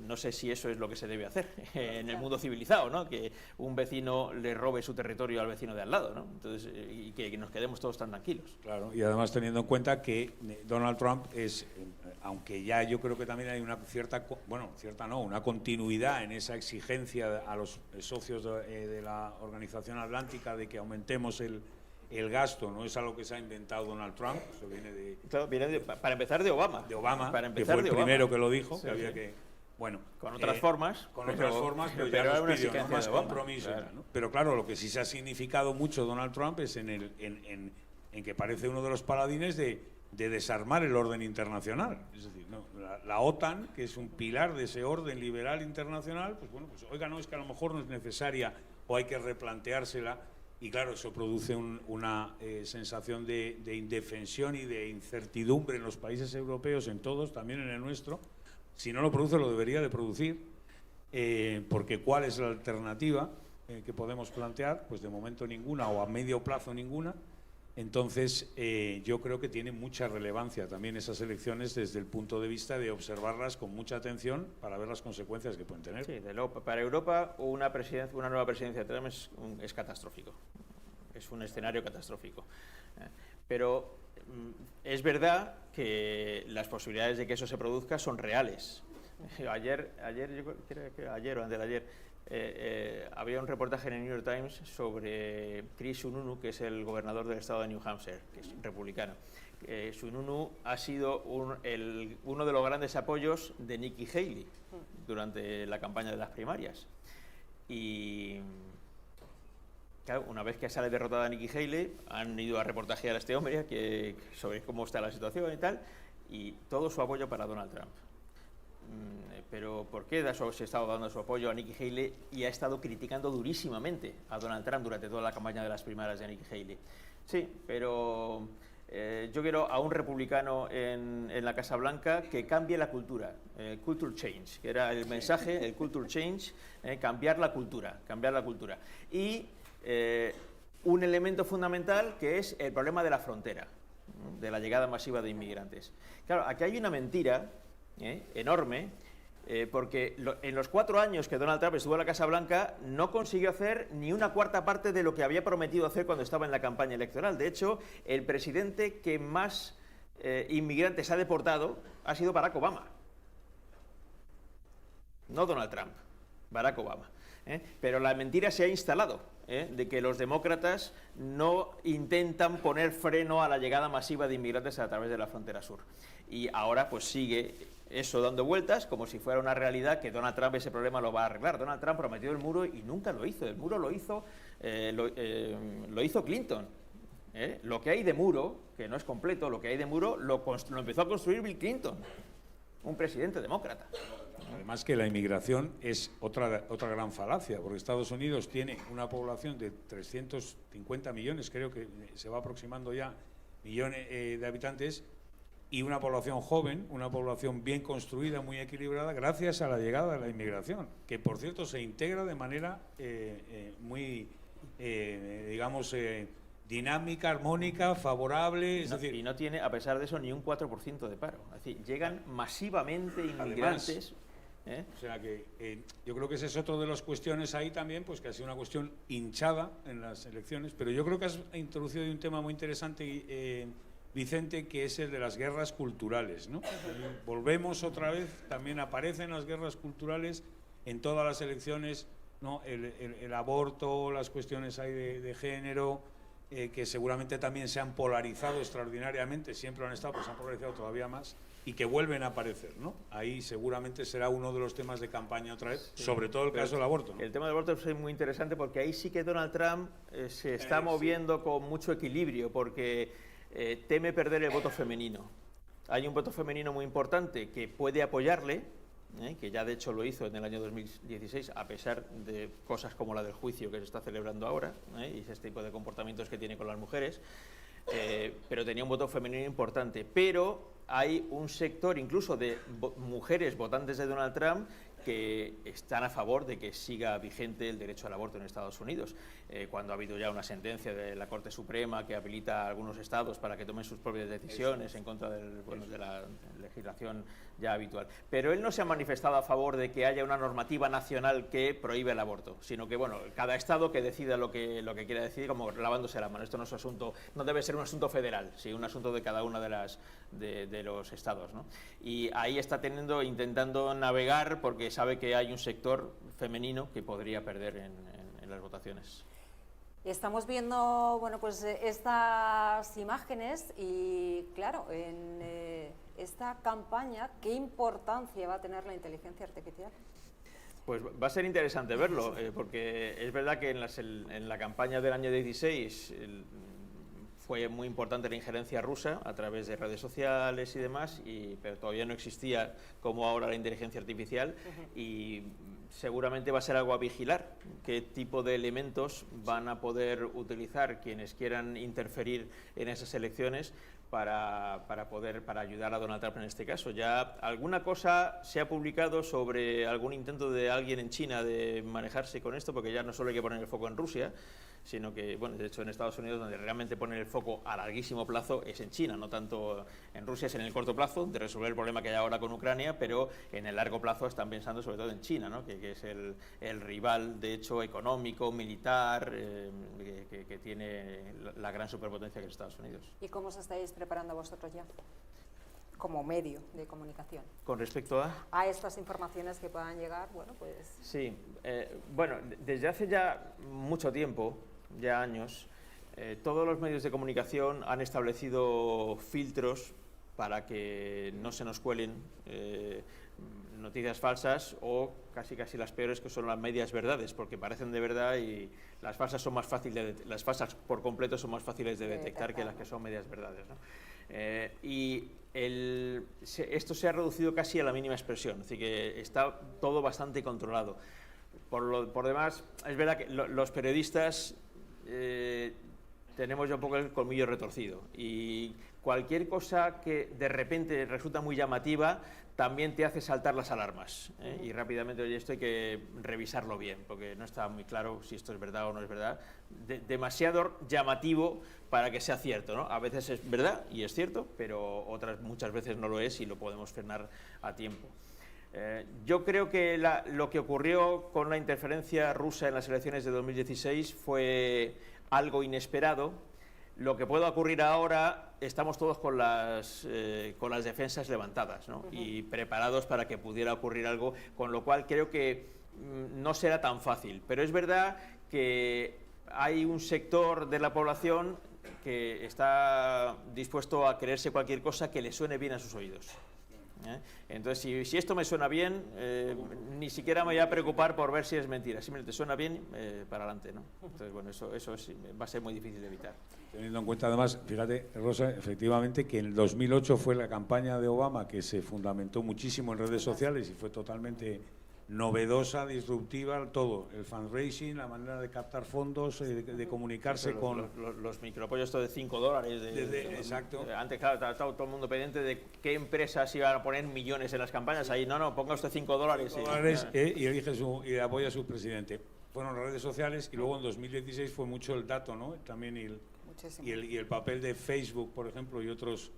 no sé si eso es lo que se debe hacer en el mundo civilizado, ¿no? Que un vecino le robe su territorio al vecino de al lado, ¿no? Entonces, y que nos quedemos todos tan tranquilos. Claro, y además teniendo en cuenta que Donald Trump es, aunque ya yo creo que también hay una una continuidad en esa exigencia a los socios de la Organización Atlántica de que aumentemos el gasto, no es algo que se ha inventado Donald Trump, eso viene de... Claro, viene para empezar de Obama. De Obama, para empezar, que fue el primero que lo dijo, sí, que había sí. Que... Bueno, con otras formas. Con otras formas, pero ya nos pidió, ¿no? Más compromiso. Claro. ¿No? Pero claro, lo que sí se ha significado mucho Donald Trump es en que parece uno de los paladines de desarmar el orden internacional. Es decir, ¿no? La OTAN, que es un pilar de ese orden liberal internacional, pues bueno, pues oiga, no, es que a lo mejor no es necesaria o hay que replanteársela. Y claro, eso produce una sensación de indefensión y de incertidumbre en los países europeos, en todos, también en el nuestro. Si no lo produce, lo debería de producir, porque ¿cuál es la alternativa que podemos plantear? Pues de momento ninguna, o a medio plazo ninguna. Entonces, yo creo que tiene mucha relevancia también esas elecciones desde el punto de vista de observarlas con mucha atención para ver las consecuencias que pueden tener. Sí, para Europa una nueva presidencia de Trump es catastrófico. es un escenario catastrófico. Pero es verdad que las posibilidades de que eso se produzca son reales. Ayer o antes de ayer, había un reportaje en el New York Times sobre Chris Sununu, que es el gobernador del estado de New Hampshire, que es republicano. Sununu ha sido uno de los grandes apoyos de Nikki Haley durante la campaña de las primarias. Y claro, una vez que sale derrotada Nikki Haley, han ido a reportajear a este hombre sobre cómo está la situación y tal, y todo su apoyo para Donald Trump. Pero ¿por qué se ha estado dando su apoyo a Nikki Haley y ha estado criticando durísimamente a Donald Trump durante toda la campaña de las primarias de Nikki Haley? Sí, pero yo quiero a un republicano en la Casa Blanca que cambie la cultura, culture change, que era el mensaje, el culture change, cambiar la cultura. Y un elemento fundamental que es el problema de la frontera, de la llegada masiva de inmigrantes. Claro, aquí hay una mentira enorme, porque en los 4 años que Donald Trump estuvo en la Casa Blanca no consiguió hacer ni una cuarta parte de lo que había prometido hacer cuando estaba en la campaña electoral. De hecho, el presidente que más inmigrantes ha deportado ha sido Barack Obama. No Donald Trump, Barack Obama. Pero la mentira se ha instalado, de que los demócratas no intentan poner freno a la llegada masiva de inmigrantes a través de la frontera sur. Y ahora pues sigue eso dando vueltas como si fuera una realidad, que Donald Trump ese problema lo va a arreglar. Donald Trump prometió el muro y nunca lo hizo. El muro lo hizo Clinton. Lo que hay de muro, que no es completo, lo que hay de muro lo empezó a construir Bill Clinton, un presidente demócrata. Además que la inmigración es otra gran falacia, porque Estados Unidos tiene una población de 350 millones, creo que se va aproximando ya, millones de habitantes, y una población joven, una población bien construida, muy equilibrada, gracias a la llegada de la inmigración, que por cierto se integra de manera muy, digamos, dinámica, armónica, favorable. Y no tiene, a pesar de eso, ni un 4% de paro. Es decir, llegan masivamente inmigrantes. O sea que yo creo que ese es otro de las cuestiones ahí también, pues que ha sido una cuestión hinchada en las elecciones, pero yo creo que has introducido un tema muy interesante, Vicente, que es el de las guerras culturales, ¿no? Volvemos otra vez, también aparecen las guerras culturales en todas las elecciones, ¿no? El aborto, las cuestiones ahí de género, que seguramente también se han polarizado extraordinariamente, siempre han estado, pues se han polarizado todavía más, y que vuelven a aparecer, ¿no? Ahí seguramente será uno de los temas de campaña otra vez, sí, sobre todo el caso del aborto, ¿no? El tema del aborto es muy interesante porque ahí sí que Donald Trump se está moviendo con mucho equilibrio, porque teme perder el voto femenino. Hay un voto femenino muy importante que puede apoyarle, que ya de hecho lo hizo en el año 2016, a pesar de cosas como la del juicio que se está celebrando ahora, y ese tipo de comportamientos que tiene con las mujeres, pero tenía un voto femenino importante. Pero hay un sector incluso de mujeres votantes de Donald Trump que están a favor de que siga vigente el derecho al aborto en Estados Unidos, cuando ha habido ya una sentencia de la Corte Suprema que habilita a algunos estados para que tomen sus propias decisiones en contra de la legislación ya habitual. Pero él no se ha manifestado a favor de que haya una normativa nacional que prohíbe el aborto, sino que bueno, cada estado que decida lo que quiera decidir, como lavándose la mano. Esto no es asunto, no debe ser un asunto federal, sino un asunto de cada una de los estados, ¿no? Y ahí está intentando navegar porque sabe que hay un sector femenino que podría perder en las votaciones. Estamos viendo, bueno, pues estas imágenes y claro, en esta campaña, ¿qué importancia va a tener la inteligencia artificial? Pues va a ser interesante verlo, porque es verdad que en la campaña del año 16 fue muy importante la injerencia rusa a través de redes sociales y demás, pero todavía no existía como ahora la inteligencia artificial, y seguramente va a ser algo a vigilar, qué tipo de elementos van a poder utilizar quienes quieran interferir en esas elecciones para ayudar a Donald Trump en este caso. Ya alguna cosa se ha publicado sobre algún intento de alguien en China de manejarse con esto, porque ya no solo hay que poner el foco en Rusia, sino que, bueno, de hecho en Estados Unidos donde realmente ponen el foco a larguísimo plazo es en China, no tanto en Rusia, es en el corto plazo de resolver el problema que hay ahora con Ucrania, pero en el largo plazo están pensando sobre todo en China, ¿no? que es el rival, de hecho, económico, militar, que tiene la gran superpotencia que es Estados Unidos. ¿Y cómo os estáis preparando vosotros ya, como medio de comunicación? Con respecto a estas informaciones que puedan llegar, bueno, pues... Sí, bueno, desde hace ya mucho tiempo, ya años, todos los medios de comunicación han establecido filtros para que no se nos cuelen noticias falsas o casi las peores, que son las medias verdades, porque parecen de verdad y las falsas son más fáciles, las falsas por completo son más fáciles de detectar que las que son medias verdades, ¿no? Esto se ha reducido casi a la mínima expresión, así que está todo bastante controlado. Por demás, es verdad que los periodistas tenemos ya un poco el colmillo retorcido y cualquier cosa que de repente resulta muy llamativa también te hace saltar las alarmas, y rápidamente, oye, esto hay que revisarlo bien, porque no está muy claro si esto es verdad o no es verdad. Demasiado llamativo para que sea cierto, ¿no? A veces es verdad y es cierto, pero muchas veces no lo es y lo podemos frenar a tiempo. Yo creo que lo que ocurrió con la interferencia rusa en las elecciones de 2016 fue algo inesperado. Lo que pueda ocurrir ahora, estamos todos con las defensas levantadas, ¿no? Y preparados para que pudiera ocurrir algo, con lo cual creo que no será tan fácil. Pero es verdad que hay un sector de la población que está dispuesto a creerse cualquier cosa que le suene bien a sus oídos. Entonces, si esto me suena bien, ni siquiera me voy a preocupar por ver si es mentira. Simplemente suena bien, para adelante, ¿no? Entonces, bueno, eso va a ser muy difícil de evitar. Teniendo en cuenta, además, fíjate, Rosa, efectivamente, que en el 2008 fue la campaña de Obama que se fundamentó muchísimo en redes sociales y fue totalmente novedosa, disruptiva, todo, el fundraising, la manera de captar fondos, de comunicarse con... Los microapoyos estos de $5. Exacto. Antes, claro, estaba todo el mundo pendiente de qué empresas iban a poner millones en las campañas. Ahí, no, ponga usted $5. Y elige y apoya a su presidente. Fueron redes sociales y luego en 2016 fue mucho el dato, ¿no? También y el papel de Facebook, por ejemplo, y otras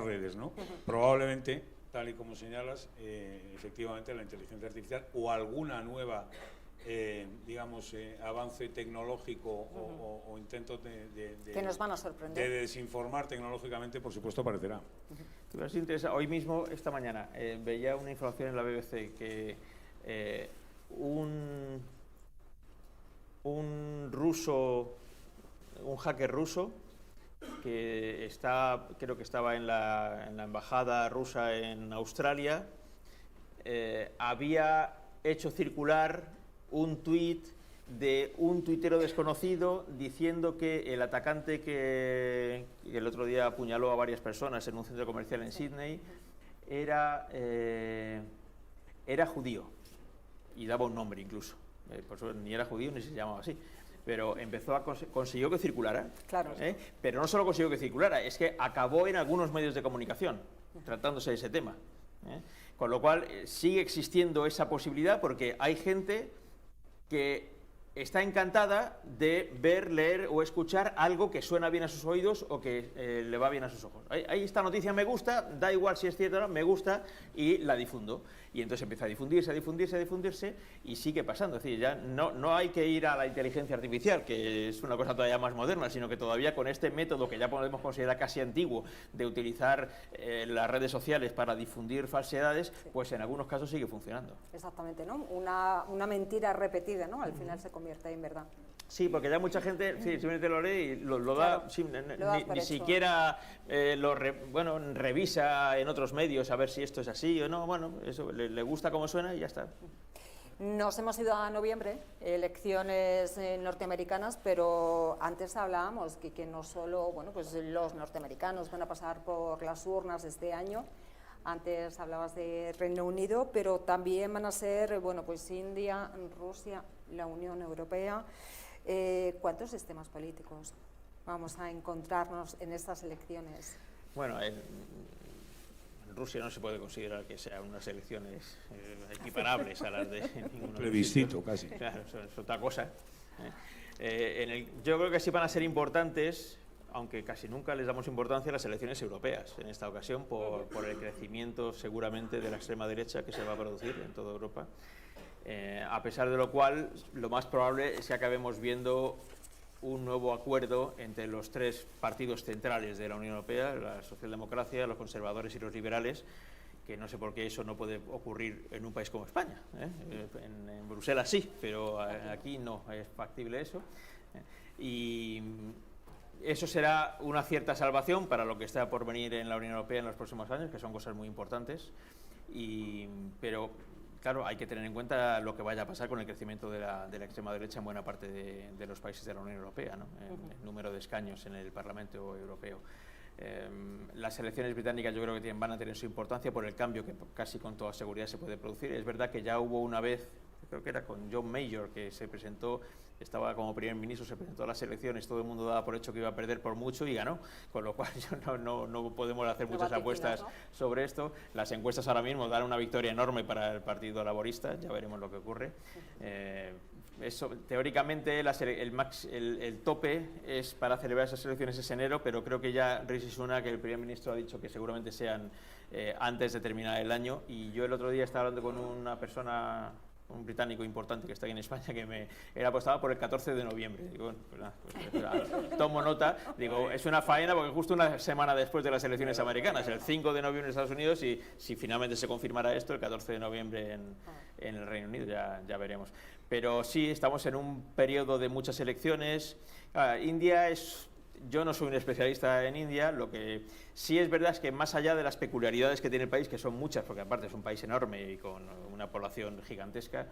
redes, ¿no? Probablemente, tal y como señalas, efectivamente la inteligencia artificial o alguna nueva, avance tecnológico o intentos que nos van a sorprender. De desinformar tecnológicamente, por supuesto, aparecerá. Hoy mismo, esta mañana, veía una información en la BBC que un hacker ruso que creo que estaba en la embajada rusa en Australia, había hecho circular un tuit de un tuitero desconocido diciendo que el atacante que el otro día apuñaló a varias personas en un centro comercial en Sydney era judío, y daba un nombre incluso. Por eso ni era judío ni se llamaba así. Pero consiguió que circulara. Claro. Pero no solo consiguió que circulara, es que acabó en algunos medios de comunicación tratándose de ese tema. Con lo cual sigue existiendo esa posibilidad porque hay gente que está encantada de ver, leer o escuchar algo que suena bien a sus oídos o que le va bien a sus ojos. Ahí esta noticia me gusta, da igual si es cierta o no, me gusta y la difundo. Y entonces empieza a difundirse y sigue pasando. Es decir, ya no hay que ir a la inteligencia artificial, que es una cosa todavía más moderna, sino que todavía con este método que ya podemos considerar casi antiguo de utilizar las redes sociales para difundir falsedades, pues en algunos casos sigue funcionando. Exactamente, ¿no? Una mentira repetida, ¿no? Al final se convierte en verdad. Sí, porque ya mucha gente simplemente lo lee y lo da, ni siquiera revisa en otros medios a ver si esto es así o no. Bueno, eso le gusta cómo suena y ya está. Nos hemos ido a noviembre, elecciones norteamericanas, pero antes hablábamos que no solo los norteamericanos van a pasar por las urnas este año. Antes hablabas de Reino Unido, pero también van a ser India, Rusia, la Unión Europea. ¿Cuántos sistemas políticos vamos a encontrarnos en estas elecciones? Bueno, Rusia no se puede considerar que sean unas elecciones equiparables a las de ninguno. Plebiscito, casi. Claro, eso es otra cosa. Yo creo que sí van a ser importantes, aunque casi nunca les damos importancia a las elecciones europeas, en esta ocasión por el crecimiento seguramente de la extrema derecha que se va a producir en toda Europa. A pesar de lo cual, lo más probable es que acabemos viendo un nuevo acuerdo entre los tres partidos centrales de la Unión Europea, la socialdemocracia, los conservadores y los liberales, que no sé por qué eso no puede ocurrir en un país como España. En Bruselas sí, pero aquí no es factible eso. Y eso será una cierta salvación para lo que está por venir en la Unión Europea en los próximos años, que son cosas muy importantes, pero claro, hay que tener en cuenta lo que vaya a pasar con el crecimiento de la extrema derecha en buena parte de los países de la Unión Europea, ¿no? El número de escaños en el Parlamento Europeo. Las elecciones británicas yo creo que van a tener su importancia por el cambio que casi con toda seguridad se puede producir. Es verdad que ya hubo una vez, creo que era con John Major, que se presentó, estaba como primer ministro, se presentó a las elecciones, todo el mundo daba por hecho que iba a perder por mucho y ganó, con lo cual no podemos hacer muchas apuestas, ¿no?, sobre esto. Las encuestas ahora mismo dan una victoria enorme para el Partido Laborista, ya veremos lo que ocurre. Teóricamente el tope es para celebrar esas elecciones es enero, pero creo que ya Rishi Sunak, el primer ministro, ha dicho que seguramente sean antes de terminar el año. Y yo el otro día estaba hablando con una persona, un británico importante que está aquí en España, que él apostaba por el 14 de noviembre. Digo, bueno, pues nada, tomo nota. Digo, es una faena porque justo una semana después de las elecciones americanas, el 5 de noviembre en Estados Unidos, y si finalmente se confirmara esto, el 14 de noviembre en el Reino Unido, ya veremos. Pero sí, estamos en un periodo de muchas elecciones. India es... Yo no soy un especialista en India, lo que sí es verdad es que más allá de las peculiaridades que tiene el país, que son muchas, porque aparte es un país enorme y con una población gigantesca,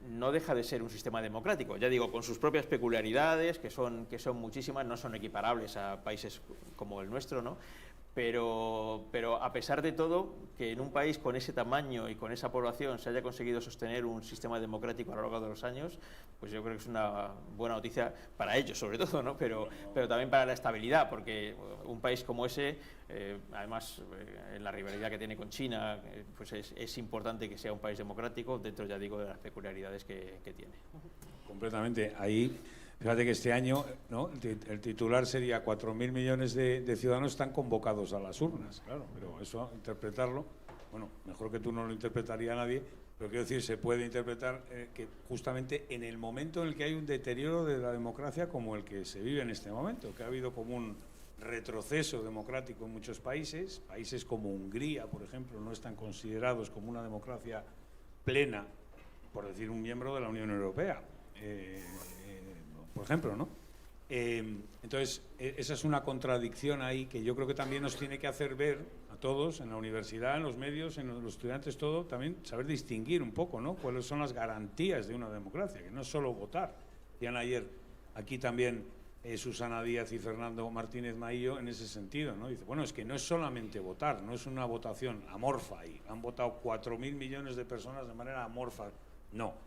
no deja de ser un sistema democrático, ya digo, con sus propias peculiaridades, que son muchísimas, no son equiparables a países como el nuestro, ¿no? Pero a pesar de todo, que en un país con ese tamaño y con esa población se haya conseguido sostener un sistema democrático a lo largo de los años, pues yo creo que es una buena noticia para ellos, sobre todo, ¿no? Pero también para la estabilidad, porque un país como ese, además, en la rivalidad que tiene con China, pues es importante que sea un país democrático, dentro, ya digo, de las peculiaridades que tiene. Completamente. Ahí... Fíjate que este año, ¿no?, el titular sería 4.000 millones de ciudadanos están convocados a las urnas, claro, pero eso interpretarlo, bueno, mejor que tú no lo interpretaría nadie, pero quiero decir, se puede interpretar que justamente en el momento en el que hay un deterioro de la democracia como el que se vive en este momento, que ha habido como un retroceso democrático en muchos países como Hungría, por ejemplo, no están considerados como una democracia plena, por decir un miembro de la Unión Europea. Por ejemplo, ¿no? Entonces, esa es una contradicción ahí que yo creo que también nos tiene que hacer ver a todos, en la universidad, en los medios, en los estudiantes, todo, también saber distinguir un poco, ¿no?, cuáles son las garantías de una democracia, que no es solo votar. Decían ayer aquí también Susana Díaz y Fernando Martínez Maillo en ese sentido, ¿no? Dice, bueno, es que no es solamente votar, no es una votación amorfa, y han votado 4.000 millones de personas de manera amorfa, no.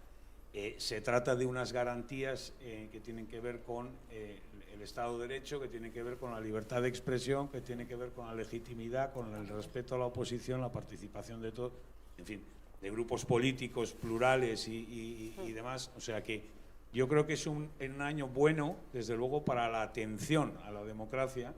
Se trata de unas garantías que tienen que ver con el Estado de Derecho, que tienen que ver con la libertad de expresión, que tienen que ver con la legitimidad, con el respeto a la oposición, la participación de todo, en fin, de grupos políticos plurales y demás. O sea que yo creo que es un año bueno, desde luego, para la atención a la democracia,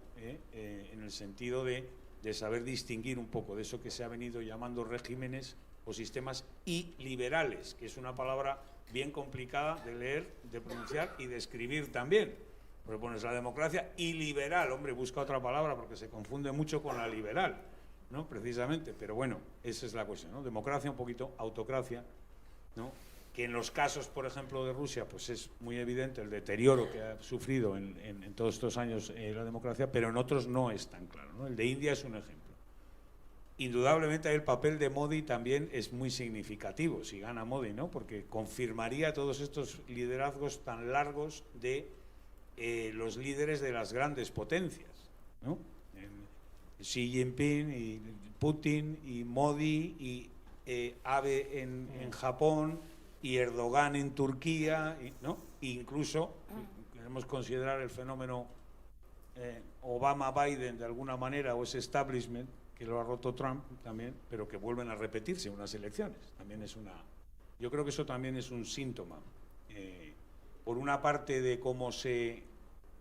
en el sentido de saber distinguir un poco de eso que se ha venido llamando regímenes o sistemas iliberales, que es una palabra bien complicada de leer, de pronunciar y de escribir también. Porque pones la democracia iliberal, hombre, busca otra palabra porque se confunde mucho con la liberal, ¿no?, precisamente. Pero bueno, esa es la cuestión, ¿no? Democracia, un poquito autocracia, ¿no?, que en los casos, por ejemplo, de Rusia, pues es muy evidente el deterioro que ha sufrido en todos estos años la democracia, pero en otros no es tan claro, ¿no? El de India es un ejemplo. Indudablemente el papel de Modi también es muy significativo, si gana Modi, ¿no?, porque confirmaría todos estos liderazgos tan largos de los líderes de las grandes potencias, ¿no? Xi Jinping y Putin y Modi y Abe en Japón y Erdogan en Turquía, ¿no? E incluso queremos considerar el fenómeno Obama-Biden de alguna manera, o ese establishment que lo ha roto Trump también, pero que vuelven a repetirse unas elecciones. También es una... Yo creo que eso también es un síntoma, por una parte, de cómo se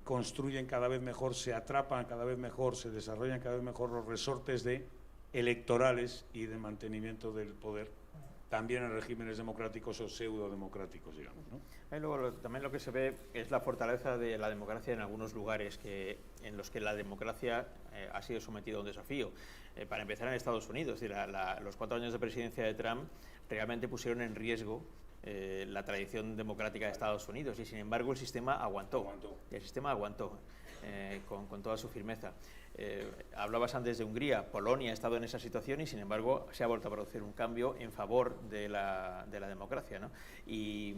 construyen cada vez mejor, se atrapan cada vez mejor, se desarrollan cada vez mejor los resortes electorales y de mantenimiento del poder, también en regímenes democráticos o pseudo-democráticos, digamos, ¿no? Y luego también lo que se ve es la fortaleza de la democracia en algunos lugares en los que la democracia ha sido sometida a un desafío. Para empezar, en Estados Unidos, es decir, los 4 años de presidencia de Trump realmente pusieron en riesgo la tradición democrática de Estados Unidos, y sin embargo el sistema aguantó. El sistema aguantó con toda su firmeza. Hablabas antes de Hungría. Polonia ha estado en esa situación y sin embargo se ha vuelto a producir un cambio en favor de la democracia, ¿no? Y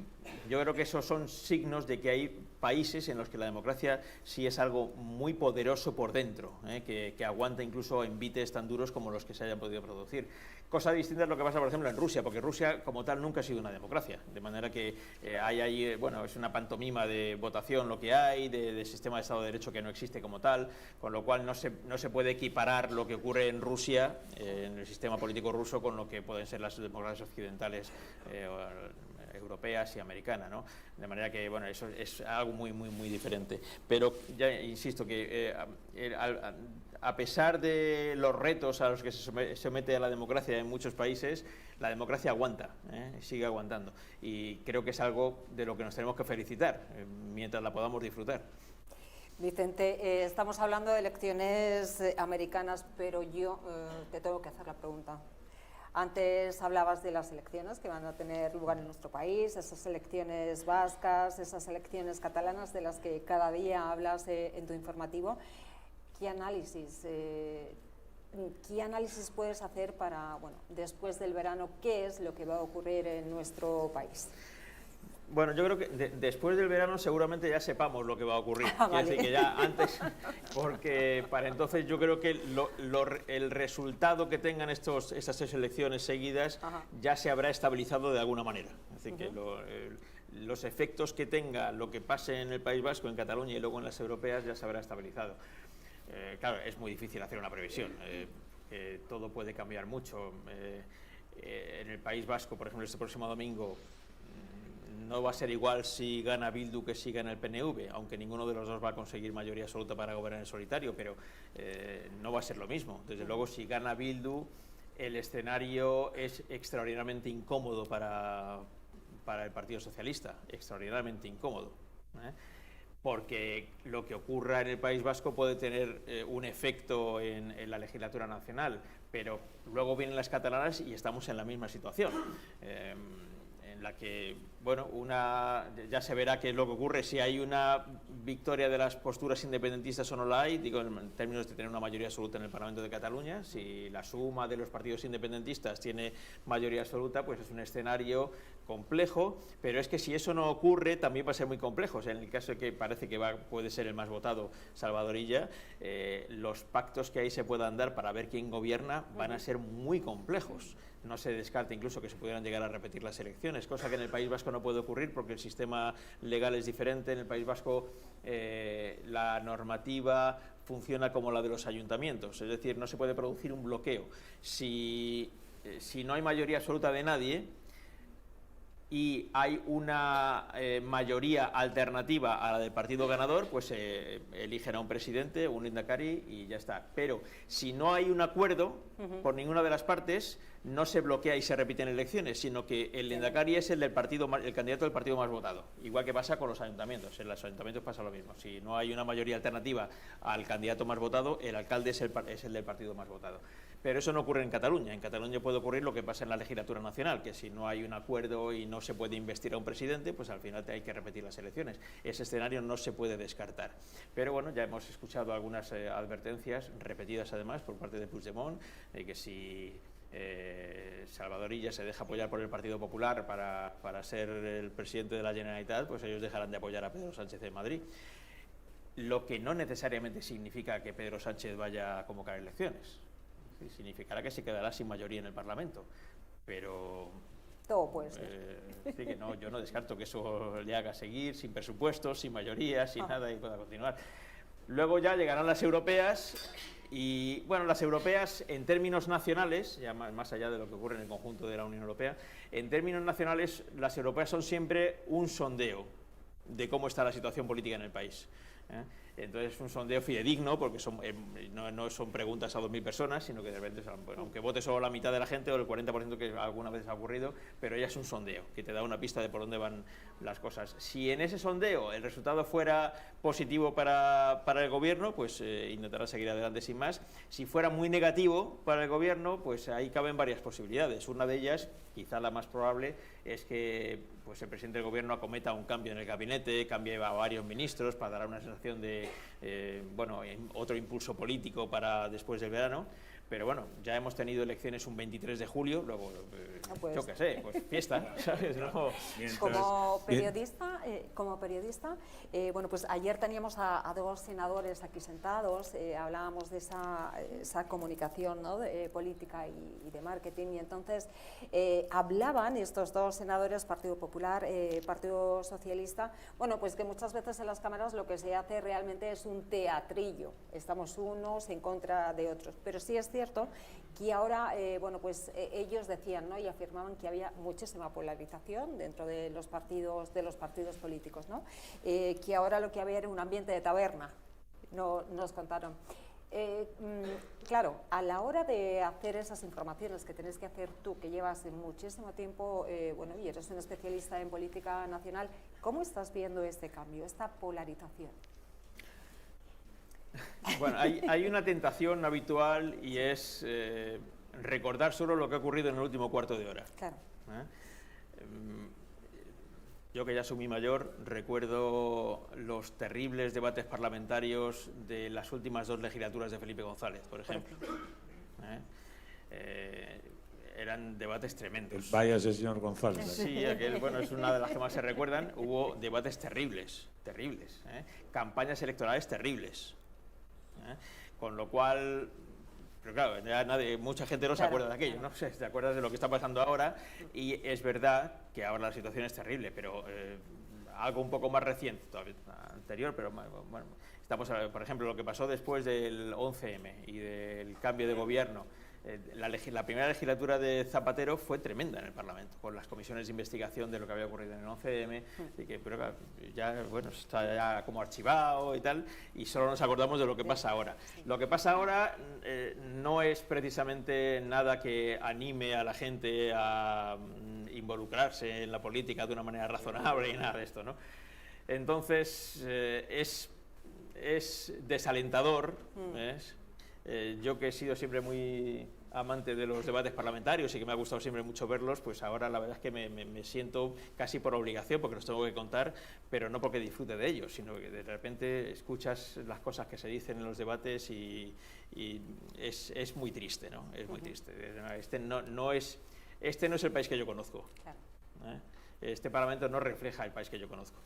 yo creo que esos son signos de que hay países en los que la democracia sí es algo muy poderoso por dentro, que aguanta incluso envites tan duros como los que se hayan podido producir. Cosa distinta es lo que pasa, por ejemplo, en Rusia, porque Rusia como tal nunca ha sido una democracia, de manera que hay ahí, bueno, es una pantomima de votación lo que hay, de sistema de Estado de Derecho que no existe como tal, con lo cual no se puede equiparar lo que ocurre en Rusia, en el sistema político ruso, con lo que pueden ser las democracias occidentales europeas y americanas, ¿no? De manera que, bueno, eso es algo muy diferente. Pero ya insisto que a pesar de los retos a los que se somete a la democracia en muchos países, la democracia aguanta, sigue aguantando. Y creo que es algo de lo que nos tenemos que felicitar mientras la podamos disfrutar. Vicente, estamos hablando de elecciones americanas, pero yo te tengo que hacer la pregunta. Antes hablabas de las elecciones que van a tener lugar en nuestro país, esas elecciones vascas, esas elecciones catalanas de las que cada día hablas en tu informativo. ¿Qué análisis puedes hacer para, bueno, después del verano, qué es lo que va a ocurrir en nuestro país? Bueno, yo creo que después del verano seguramente ya sepamos lo que va a ocurrir. Vale. Así que ya antes, porque para entonces yo creo que el resultado que tengan estas 6 elecciones seguidas ya se habrá estabilizado de alguna manera. Así que los efectos que tenga lo que pase en el País Vasco, en Cataluña y luego en las europeas ya se habrá estabilizado. Claro, es muy difícil hacer una previsión, todo puede cambiar mucho. En el País Vasco, por ejemplo, este próximo domingo, no va a ser igual si gana Bildu que si gana el PNV, aunque ninguno de los dos va a conseguir mayoría absoluta para gobernar en solitario, pero no va a ser lo mismo. Desde luego, si gana Bildu, el escenario es extraordinariamente incómodo para el Partido Socialista, extraordinariamente incómodo, porque lo que ocurra en el País Vasco puede tener un efecto en la legislatura nacional, pero luego vienen las catalanas y estamos en la misma situación. En la que, bueno, ya se verá qué es lo que ocurre, si hay una victoria de las posturas independentistas o no la hay, digo, en términos de tener una mayoría absoluta en el Parlamento de Cataluña. Si la suma de los partidos independentistas tiene mayoría absoluta, pues es un escenario complejo, pero es que si eso no ocurre también va a ser muy complejo. O sea, en el caso de que parece que puede ser el más votado, Salvador Illa, los pactos que ahí se puedan dar para ver quién gobierna van a ser muy complejos. No se descarta incluso que se pudieran llegar a repetir las elecciones, cosa que en el País Vasco no puede ocurrir porque el sistema legal es diferente. En el País Vasco la normativa funciona como la de los ayuntamientos, es decir, no se puede producir un bloqueo. Si no hay mayoría absoluta de nadie y hay una mayoría alternativa a la del partido ganador, pues eligen a un presidente, un lehendakari y ya está. Pero si no hay un acuerdo por ninguna de las partes, no se bloquea y se repiten elecciones, sino que el lehendakari es el candidato del partido más votado, igual que pasa con los ayuntamientos. En los ayuntamientos pasa lo mismo. Si no hay una mayoría alternativa al candidato más votado, el alcalde es el del partido más votado. Pero eso no ocurre en Cataluña. En Cataluña puede ocurrir lo que pasa en la legislatura nacional, que si no hay un acuerdo y no se puede investir a un presidente, pues al final hay que repetir las elecciones. Ese escenario no se puede descartar. Pero bueno, ya hemos escuchado algunas advertencias, repetidas además por parte de Puigdemont, de que si Salvador Illa se deja apoyar por el Partido Popular para ser el presidente de la Generalitat, pues ellos dejarán de apoyar a Pedro Sánchez en Madrid. Lo que no necesariamente significa que Pedro Sánchez vaya a convocar elecciones. Significará que se quedará sin mayoría en el Parlamento, pero todo puede ser. Sí, que no, yo no descarto que eso le haga seguir sin presupuestos, sin mayoría, sin nada y pueda continuar. Luego ya llegarán las europeas y, bueno, las europeas en términos nacionales, ya más allá de lo que ocurre en el conjunto de la Unión Europea, en términos nacionales las europeas son siempre un sondeo de cómo está la situación política en el país. Entonces es un sondeo fidedigno porque no son preguntas a 2.000 personas, sino que de repente, aunque vote solo la mitad de la gente o el 40% que alguna vez ha ocurrido, pero ya es un sondeo que te da una pista de por dónde van las cosas. Si en ese sondeo el resultado fuera positivo para el gobierno, pues intentará seguir adelante sin más. Si fuera muy negativo para el gobierno, pues ahí caben varias posibilidades. Una de ellas, quizá la más probable, es que pues el presidente del gobierno acometa un cambio en el gabinete, cambie a varios ministros para dar una sensación de bueno, otro impulso político para después del verano. Pero bueno, ya hemos tenido elecciones un 23 de julio, luego, pues, yo qué sé, pues fiesta, ¿sabes? No, como periodista, bueno, pues ayer teníamos a dos senadores aquí sentados, hablábamos de esa comunicación, ¿no?, de política y de marketing, y entonces hablaban estos dos senadores, Partido Popular, Partido Socialista, bueno, pues que muchas veces en las cámaras lo que se hace realmente es un teatrillo, estamos unos en contra de otros, pero sí es cierto que ahora, bueno, pues ellos decían, ¿no?, y afirmaban que había muchísima polarización dentro de los partidos políticos, ¿no?, que ahora lo que había era un ambiente de taberna, nos contaron. Claro, a la hora de hacer esas informaciones que tienes que hacer tú, que llevas muchísimo tiempo, bueno, y eres un especialista en política nacional, ¿cómo estás viendo este cambio, esta polarización? Bueno, hay una tentación habitual y es recordar solo lo que ha ocurrido en el último cuarto de hora. Claro. Yo, que ya soy muy mayor, recuerdo los terribles debates parlamentarios de las últimas 2 legislaturas de Felipe González, por ejemplo. Eran debates tremendos. Váyase, señor González. Sí, bueno, es una de las que más se recuerdan. Hubo debates terribles, campañas electorales terribles. Con lo cual, pero claro, ya mucha gente no se acuerda de aquello, ¿no? Se acuerda de lo que está pasando ahora, y es verdad que ahora la situación es terrible, pero algo un poco más reciente, todavía anterior, pero bueno, estamos, por ejemplo, lo que pasó después del 11M y del cambio de gobierno. La primera legislatura de Zapatero fue tremenda en el Parlamento, con las comisiones de investigación de lo que había ocurrido en el 11M, y que, pero ya, bueno, está ya como archivado y tal, y solo nos acordamos de lo que pasa ahora. Lo que pasa ahora no es precisamente nada que anime a la gente a involucrarse en la política de una manera razonable y nada de esto, ¿no? Entonces, es desalentador, ¿ves? Yo, que he sido siempre muy amante de los debates parlamentarios y que me ha gustado siempre mucho verlos, pues ahora la verdad es que me siento casi por obligación, porque los tengo que contar, pero no porque disfrute de ellos, sino que de repente escuchas las cosas que se dicen en los debates y es muy triste, ¿no? Es muy triste. Este no es el país que yo conozco. Claro. Este Parlamento no refleja el país que yo conozco.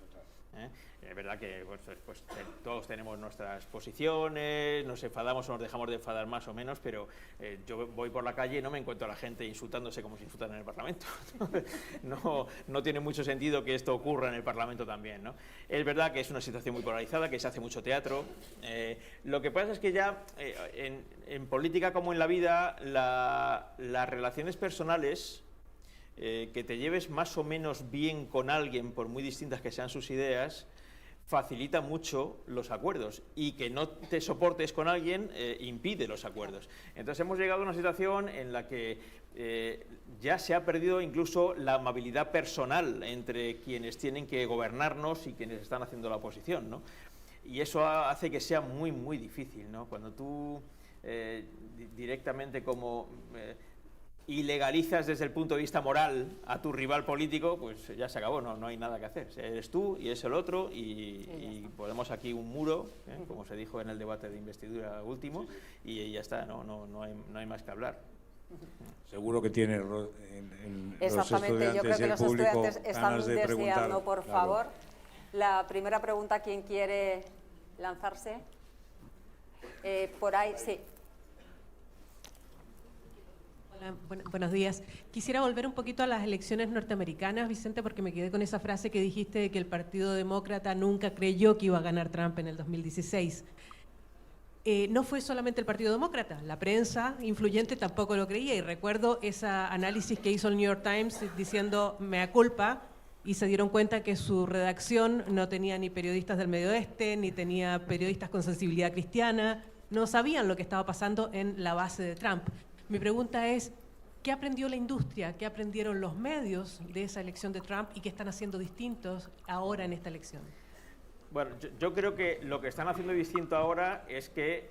Es verdad que pues, todos tenemos nuestras posiciones, nos enfadamos o nos dejamos de enfadar más o menos, pero yo voy por la calle y no me encuentro a la gente insultándose como se insultan en el Parlamento. No tiene mucho sentido que esto ocurra en el Parlamento también, ¿no? Es verdad que es una situación muy polarizada, que se hace mucho teatro. Lo que pasa es que ya en política, como en la vida, las relaciones personales, que te lleves más o menos bien con alguien, por muy distintas que sean sus ideas, facilita mucho los acuerdos, y que no te soportes con alguien impide los acuerdos. Entonces hemos llegado a una situación en la que ya se ha perdido incluso la amabilidad personal entre quienes tienen que gobernarnos y quienes están haciendo la oposición, ¿no? Y eso hace que sea muy, muy difícil, ¿no? Cuando tú directamente como ilegalizas desde el punto de vista moral a tu rival político, pues ya se acabó, no hay nada que hacer. Eres tú y es el otro, y ponemos aquí un muro, como se dijo en el debate de investidura último, y ya está, no hay más que hablar. Seguro que tiene en exactamente, los yo creo que los estudiantes están deseando, por claro. favor. La primera pregunta, ¿quién quiere lanzarse? Por ahí, sí. Buenos días. Quisiera volver un poquito a las elecciones norteamericanas, Vicente, porque me quedé con esa frase que dijiste de que el Partido Demócrata nunca creyó que iba a ganar Trump en el 2016. no fue solamente el Partido Demócrata, la prensa influyente tampoco lo creía, y recuerdo ese análisis que hizo el New York Times diciendo mea culpa, y se dieron cuenta que su redacción no tenía ni periodistas del Medio Oeste, ni tenía periodistas con sensibilidad cristiana, no sabían lo que estaba pasando en la base de Trump. Mi pregunta es, ¿qué aprendió la industria, qué aprendieron los medios de esa elección de Trump y qué están haciendo distintos ahora en esta elección? Bueno, yo creo que lo que están haciendo distinto ahora es que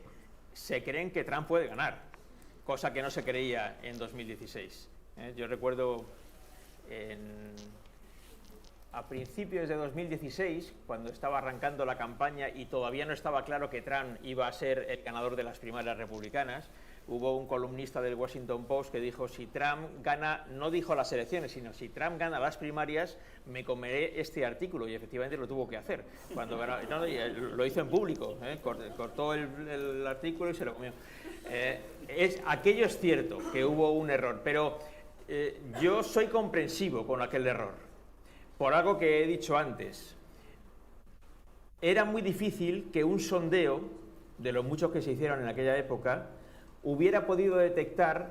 se creen que Trump puede ganar, cosa que no se creía en 2016. Yo recuerdo a principios de 2016, cuando estaba arrancando la campaña y todavía no estaba claro que Trump iba a ser el ganador de las primarias republicanas, hubo un columnista del Washington Post que dijo, si Trump gana, no dijo las elecciones, sino si Trump gana las primarias, me comeré este artículo, y efectivamente lo tuvo que hacer. Cuando ganó, lo hizo en público, cortó el artículo y se lo comió. Aquello es cierto, que hubo un error, pero yo soy comprensivo con aquel error, por algo que he dicho antes. Era muy difícil que un sondeo, de los muchos que se hicieron en aquella época, hubiera podido detectar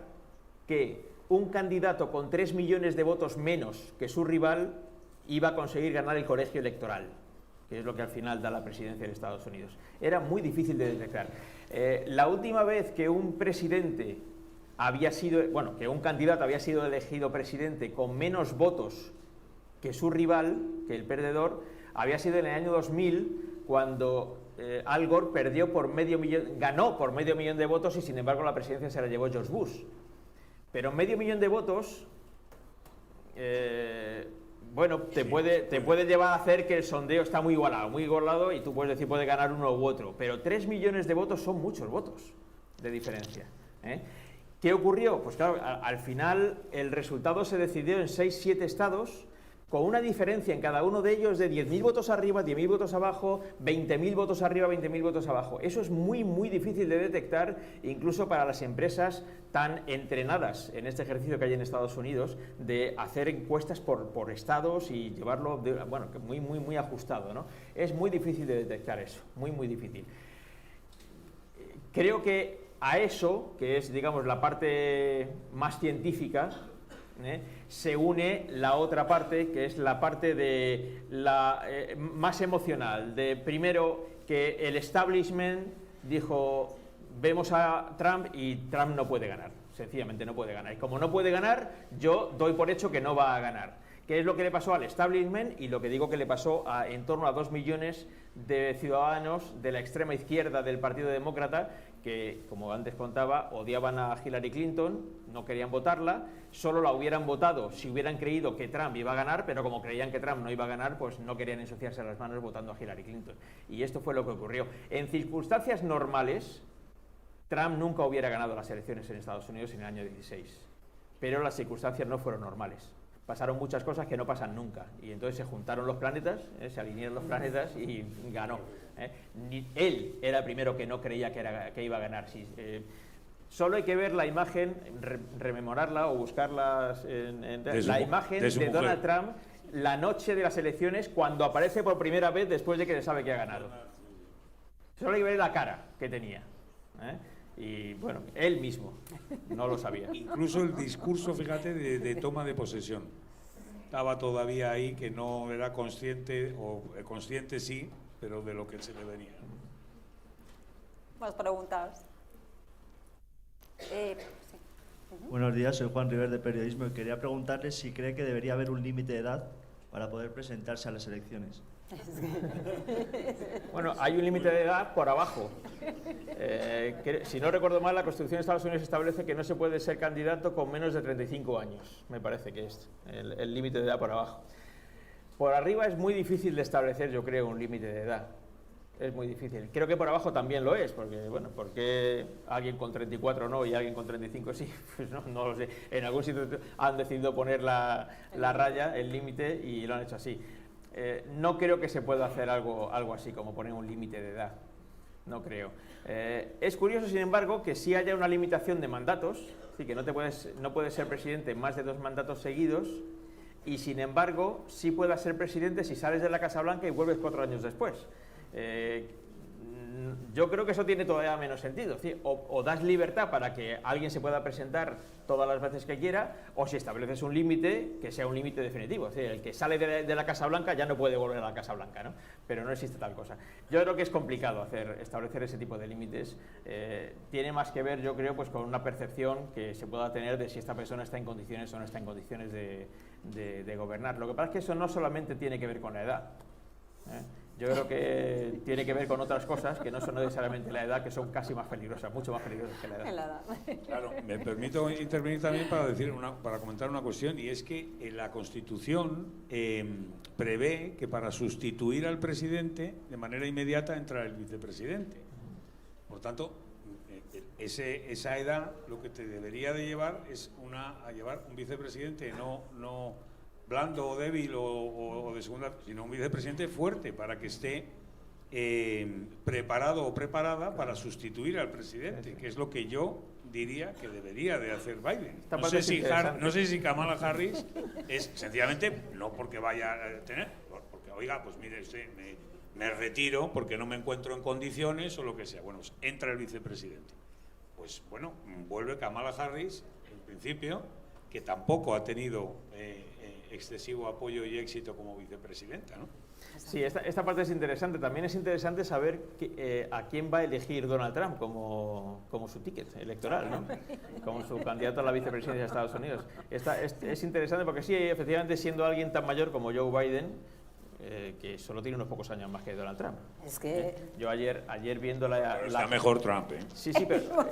que un candidato con 3 millones de votos menos que su rival iba a conseguir ganar el colegio electoral, que es lo que al final da la presidencia de Estados Unidos. Era muy difícil de detectar. La última vez que un presidente que un candidato había sido elegido presidente con menos votos que su rival, que el perdedor, había sido en el año 2000, cuando Al Gore ganó por medio millón de votos, y sin embargo la presidencia se la llevó George Bush. Pero medio millón de votos, te puede llevar a hacer que el sondeo está muy igualado, y tú puedes decir puede ganar uno u otro, pero 3 millones de votos son muchos votos de diferencia. ¿Qué ocurrió? Pues claro, al final el resultado se decidió en 6-7 estados, con una diferencia en cada uno de ellos de 10.000 votos arriba, 10.000 votos abajo, 20.000 votos arriba, 20.000 votos abajo. Eso es muy, muy difícil de detectar, incluso para las empresas tan entrenadas en este ejercicio que hay en Estados Unidos, de hacer encuestas por estados y llevarlo, muy, muy, muy ajustado, ¿no? Es muy difícil de detectar eso, muy, muy difícil. Creo que a eso, que es, digamos, la parte más científica, se une la otra parte, que es la parte de más emocional, de primero que el establishment dijo, vemos a Trump y Trump no puede ganar, sencillamente no puede ganar, y como no puede ganar, yo doy por hecho que no va a ganar. ¿Qué es lo que le pasó al establishment? Y lo que digo que le pasó en torno a 2 millones de ciudadanos de la extrema izquierda del Partido Demócrata, que, como antes contaba, odiaban a Hillary Clinton, no querían votarla, solo la hubieran votado si hubieran creído que Trump iba a ganar, pero como creían que Trump no iba a ganar, pues no querían ensuciarse las manos votando a Hillary Clinton. Y esto fue lo que ocurrió. En circunstancias normales, Trump nunca hubiera ganado las elecciones en Estados Unidos en el año 16, pero las circunstancias no fueron normales. Pasaron muchas cosas que no pasan nunca, y entonces se juntaron los planetas, se alinearon los planetas y ganó. Él era el primero que no creía que iba a ganar. Solo hay que ver la imagen, rememorarla o buscarla, la imagen de Donald Trump la noche de las elecciones, cuando aparece por primera vez después de que se sabe que ha ganado. Solo hay que ver la cara que tenía. Y bueno, él mismo no lo sabía. Incluso el discurso, fíjate, de toma de posesión. Estaba todavía ahí, que no era consciente, o consciente sí, pero de lo que se le venía. ¿Más preguntas? Sí. Buenos días, soy Juan River de Periodismo y quería preguntarle si cree que debería haber un límite de edad para poder presentarse a las elecciones. Bueno, hay un límite de edad por abajo. Si no recuerdo mal, la Constitución de Estados Unidos establece que no se puede ser candidato con menos de 35 años, me parece que es el límite de edad por abajo. Por arriba es muy difícil de establecer, yo creo, un límite de edad. Es muy difícil. Creo que por abajo también lo es, porque, bueno, ¿por qué alguien con 34 no y alguien con 35 sí? Pues no lo sé. En algún sitio han decidido poner la raya, el límite, y lo han hecho así. No creo que se pueda hacer algo así, como poner un límite de edad. No creo. Es curioso, sin embargo, que sí haya una limitación de mandatos, así que no puedes ser presidente más de 2 mandatos seguidos, y sin embargo sí puedas ser presidente si sales de la Casa Blanca y vuelves 4 años después. yo creo que eso tiene todavía menos sentido. Es decir, o das libertad para que alguien se pueda presentar todas las veces que quiera, o si estableces un límite, que sea un límite definitivo. Es decir, el que sale de la Casa Blanca ya no puede volver a la Casa Blanca, ¿no? Pero no existe tal cosa. Yo creo que es complicado establecer ese tipo de límites. Tiene más que ver, yo creo, pues con una percepción que se pueda tener de si esta persona está en condiciones o no está en condiciones de gobernar. Lo que pasa es que eso no solamente tiene que ver con la edad. Yo creo que tiene que ver con otras cosas que no son necesariamente la edad, que son casi más peligrosas, mucho más peligrosas que la edad. En la edad. Claro, me permito intervenir también para comentar una cuestión, y es que la Constitución prevé que para sustituir al presidente de manera inmediata entra el vicepresidente. Por tanto, esa edad lo que te debería de llevar es a llevar un vicepresidente no blando o débil o de segunda, sino un vicepresidente fuerte para que esté preparado o preparada para sustituir al presidente, que es lo que yo diría que debería de hacer Biden. No sé si Kamala Harris es sencillamente, no porque vaya a tener, porque oiga, pues mire usted, me retiro porque no me encuentro en condiciones o lo que sea. Bueno, pues entra el vicepresidente. Pues bueno, vuelve Kamala Harris, en principio, que tampoco ha tenido excesivo apoyo y éxito como vicepresidenta, ¿no? Sí, esta parte es interesante. También es interesante saber a quién va a elegir Donald Trump como su ticket electoral, ¿no? Como su candidato a la vicepresidencia de Estados Unidos. Es interesante porque sí, efectivamente, siendo alguien tan mayor como Joe Biden, que solo tiene unos pocos años más que Donald Trump. Es que... Yo ayer viendo Está mejor Trump, ¿eh? Sí, pero